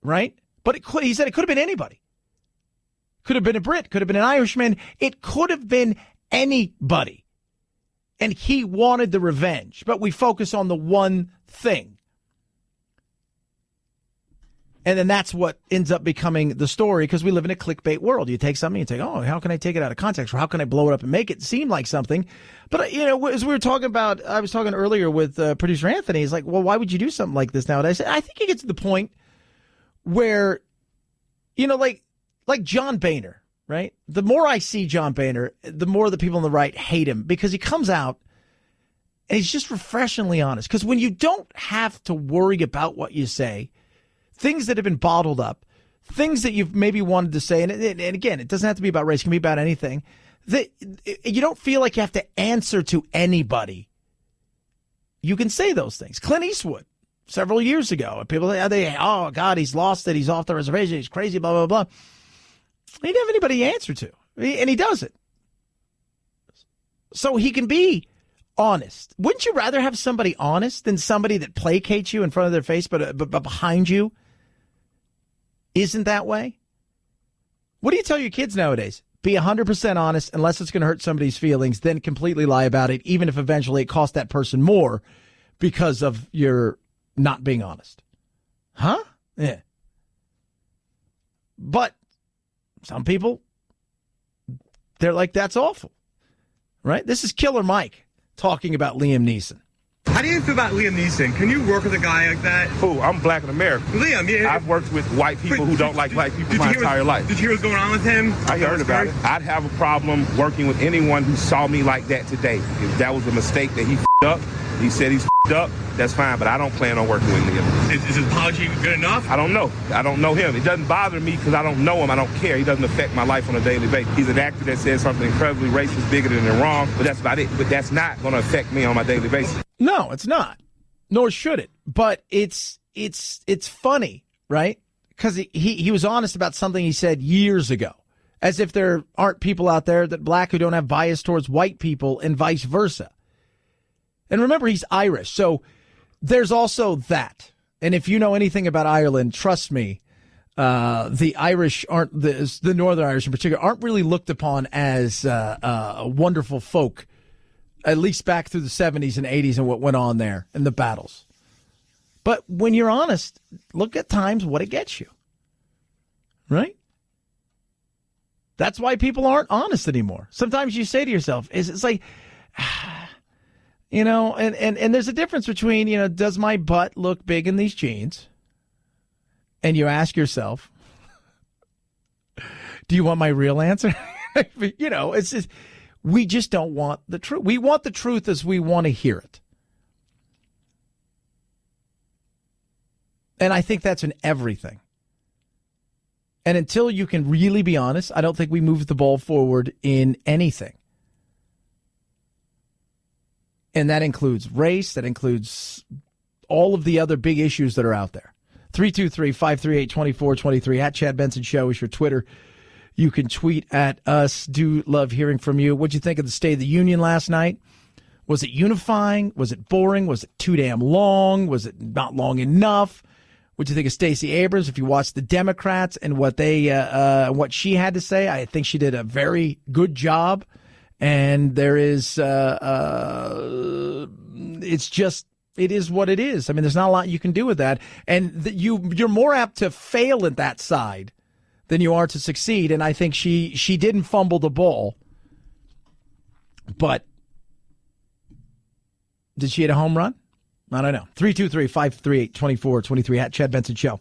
Right? But he said it could have been anybody. Could have been a Brit, could have been an Irishman. It could have been anybody. And he wanted the revenge. But we focus on the one thing. And then that's what ends up becoming the story, because we live in a clickbait world. You take something, you think, oh, how can I take it out of context? Or how can I blow it up and make it seem like something? But, as we were talking about, I was talking earlier with producer Anthony, he's like, well, why would you do something like this nowadays? I think you get to the point where, like John Boehner, right? The more I see John Boehner, the more the people on the right hate him, because he comes out and he's just refreshingly honest. Because when you don't have to worry about what you say, things that have been bottled up, things that you've maybe wanted to say, and again, it doesn't have to be about race, it can be about anything, that you don't feel like you have to answer to anybody. You can say those things. Clint Eastwood, several years ago, people they oh God, he's lost it, he's off the reservation, he's crazy, blah blah blah. He didn't have anybody to answer to, and he doesn't. So he can be honest. Wouldn't you rather have somebody honest than somebody that placates you in front of their face, but behind you isn't that way? What do you tell your kids nowadays? Be 100% honest unless it's going to hurt somebody's feelings, then completely lie about it, even if eventually it costs that person more because of your not being honest. Huh? Yeah. But some people, they're like, that's awful. Right? This is Killer Mike talking about Liam Neeson. How do you feel about Liam Neeson? Can you work with a guy like that? Who? I'm black and American. Liam, yeah. I've worked with white people who don't like black people my entire life. Did you hear what's going on with him? I heard about it. I'd have a problem working with anyone who saw me like that today. If that was a mistake that he f***ed up, he said he's f***ed up, that's fine, but I don't plan on working with Liam. Is his apology good enough? I don't know. I don't know him. It doesn't bother me because I don't know him. I don't care. He doesn't affect my life on a daily basis. He's an actor that says something incredibly racist, bigoted, and wrong, but that's about it. But that's not going to affect me on my daily basis. No, it's not. Nor should it. But it's funny, right? Because he was honest about something he said years ago, as if there aren't people out there that black who don't have bias towards white people and vice versa. And remember, he's Irish, so there's also that. And if you know anything about Ireland, trust me, the Irish aren't, the Northern Irish in particular, aren't really looked upon as wonderful folk, at least back through the 70s and 80s and what went on there in the battles. But when you're honest, look at times what it gets you. Right? That's why people aren't honest anymore. Sometimes you say to yourself, it's like, and there's a difference between, does my butt look big in these jeans? And you ask yourself, do you want my real answer? It's just, we just don't want the truth. We want the truth as we want to hear it. And I think that's in everything. And until you can really be honest, I don't think we move the ball forward in anything. And that includes race. That includes all of the other big issues that are out there. 323-538-2423 at Chad Benson Show is your Twitter. You can tweet at us. Do love hearing from you. What'd you think of the State of the Union last night? Was it unifying? Was it boring? Was it too damn long? Was it not long enough? What'd you think of Stacey Abrams? If you watched the Democrats and what she had to say, I think she did a very good job. And there is, it is what it is. I mean, there's not a lot you can do with that. And you're more apt to fail at that side than you are to succeed. And I think she didn't fumble the ball. But did she hit a home run? I don't know. 323-538-2423 at Chad Benson Show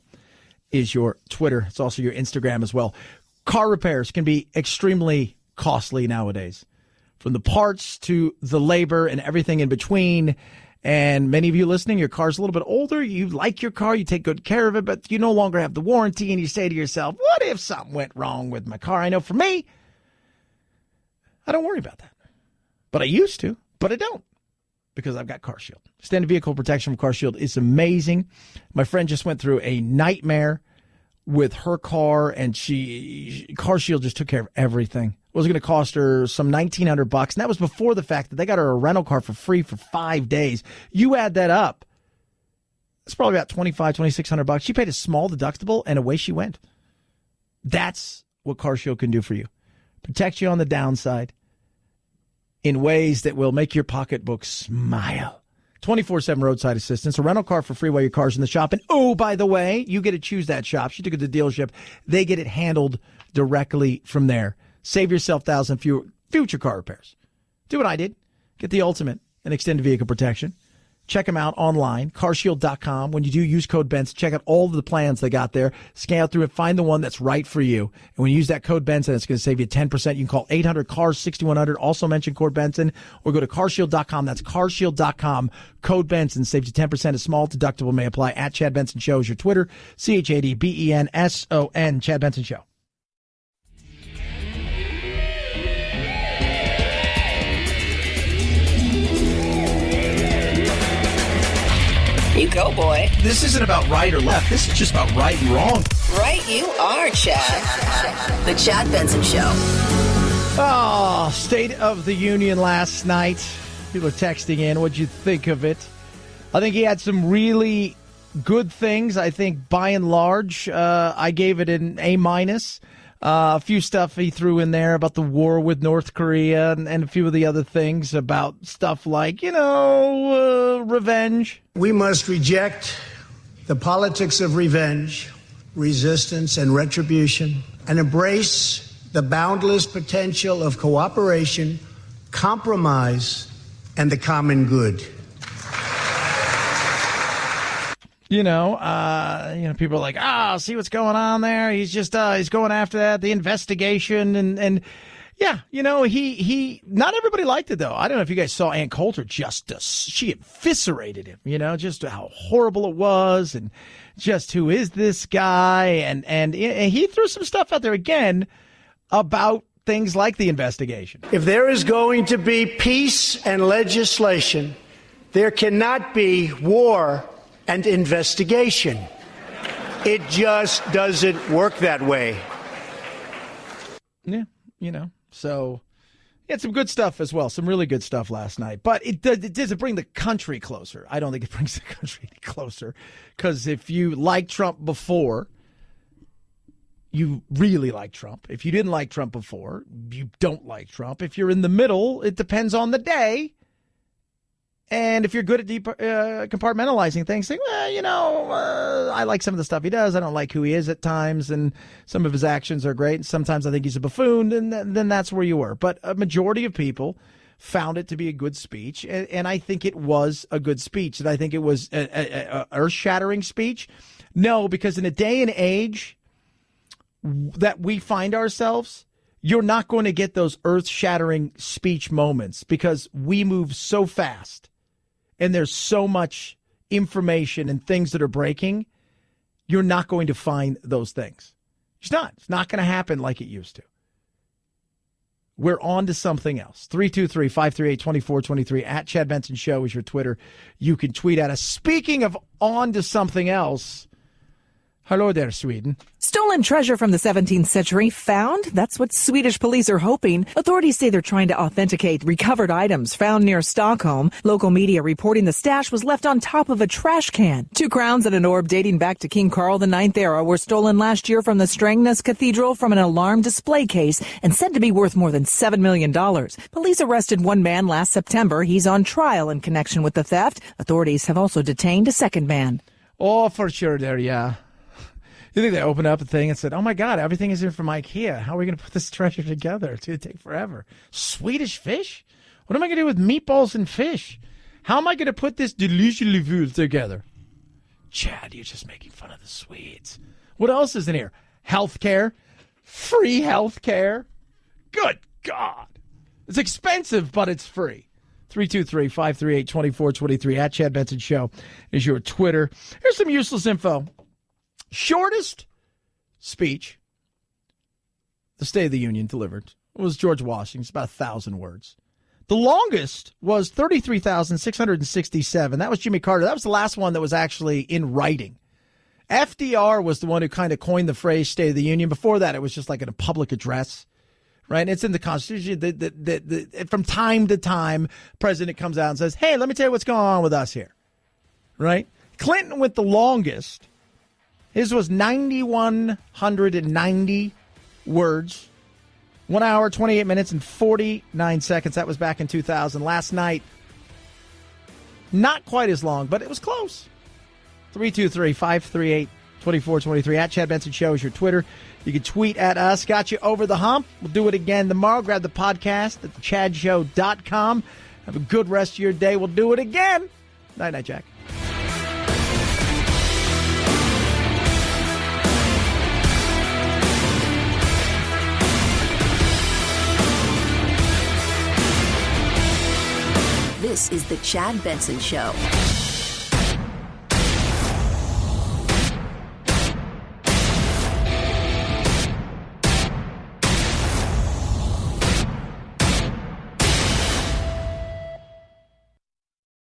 is your Twitter. It's also your Instagram as well. Car repairs can be extremely costly nowadays, from the parts to the labor and everything in between. And many of you listening, your car's a little bit older. You like your car. You take good care of it, but you no longer have the warranty. And you say to yourself, what if something went wrong with my car? I know for me, I don't worry about that. But I used to, but I don't, because I've got CarShield. Standard vehicle protection from CarShield is amazing. My friend just went through a nightmare with her car, and CarShield just took care of everything. It was going to cost her some $1,900, and that was before the fact that they got her a rental car for free for 5 days. You add that up, it's probably about $2,500-$2,600. She paid a small deductible, and away she went. That's what CarShield can do for you. Protect you on the downside in ways that will make your pocketbook smile. 24/7 roadside assistance, a rental car for free while your car's in the shop. And oh, by the way, you get to choose that shop. She took it to the dealership. They get it handled directly from there. Save yourself thousands future car repairs. Do what I did. Get the ultimate and extended vehicle protection. Check them out online, carshield.com. When you do, use code Benson. Check out all of the plans they got there. Scan through it, find the one that's right for you. And when you use that code Benson, it's going to save you 10%. You can call 800-CARS-6100. Also mention code Benson, or go to carshield.com. That's carshield.com. Code Benson saves you 10%. A small deductible may apply. At Chad Benson Show is your Twitter. ChadBenson. Chad Benson Show. You go, boy. This isn't about right or left. This is just about right and wrong. Right you are, Chad. The Chad Benson Show. Oh, State of the Union last night. People are texting in. What'd you think of it? I think he had some really good things. I think by and large, I gave it an A-. A few stuff he threw in there about the war with North Korea and a few of the other things about stuff like, revenge. We must reject the politics of revenge, resistance, and retribution, and embrace the boundless potential of cooperation, compromise, and the common good. People are like, see what's going on there. He's just, he's going after that, the investigation. And yeah, he, not everybody liked it though. I don't know if you guys saw Ann Coulter she eviscerated him, just how horrible it was and just who is this guy. And he threw some stuff out there again about things like the investigation. If there is going to be peace and legislation, there cannot be war and investigation. It just doesn't work that way. Yeah, so he had some good stuff as well, some really good stuff last night. But it doesn't bring the country closer. I don't think it brings the country any closer, because if you liked Trump before, you really like Trump. If you didn't like Trump before, you don't like Trump. If you're in the middle, it depends on the day. And if you're good at compartmentalizing things, saying, I like some of the stuff he does. I don't like who he is at times, and some of his actions are great. And sometimes I think he's a buffoon, and then that's where you were. But a majority of people found it to be a good speech, and I think it was a good speech. And I think it was a earth-shattering speech. No, because in a day and age that we find ourselves, you're not going to get those earth-shattering speech moments because we move so fast. And there's so much information and things that are breaking, you're not going to find those things. It's not. It's not going to happen like it used to. We're on to something else. 323-538-2423. At Chad Benson Show is your Twitter. You can tweet at us. Speaking of on to something else, hello there, Sweden. Stolen treasure from the 17th century found? That's what Swedish police are hoping. Authorities say they're trying to authenticate recovered items found near Stockholm. Local media reporting the stash was left on top of a trash can. 2 crowns and an orb dating back to King Carl IX era were stolen last year from the Strängnäs Cathedral from an alarm display case and said to be worth more than $7 million. Police arrested one man last September. He's on trial in connection with the theft. Authorities have also detained a second man. Oh, for sure there, yeah. You think they opened up a thing and said, oh, my God, everything is here from IKEA. How are we going to put this treasure together? It's going to take forever. Swedish fish? What am I going to do with meatballs and fish? How am I going to put this delicious together? Chad, you're just making fun of the Swedes. What else is in here? Healthcare? Free healthcare? Good God. It's expensive, but it's free. 323-538-2423. At Chad Benson Show is your Twitter. Here's some useless info. Shortest speech the State of the Union delivered was George Washington's, about 1,000 words. The longest was 33,667. That was Jimmy Carter. That was the last one that was actually in writing. FDR was the one who kind of coined the phrase State of the Union. Before that, it was just like a public address, right? And it's in the Constitution. From time to time, president comes out and says, hey, let me tell you what's going on with us here, right? Clinton went the longest. His was 9,190 words, 1 hour, 28 minutes, and 49 seconds. That was back in 2000. Last night, Not quite as long, but it was close. 323-538-2423. At Chad Benson Show is your Twitter. You can tweet at us. Got you over the hump. We'll do it again tomorrow. Grab the podcast at thechadshow.com. Have a good rest of your day. We'll do it again. Night-night, Jack. This is the Chad Benson Show.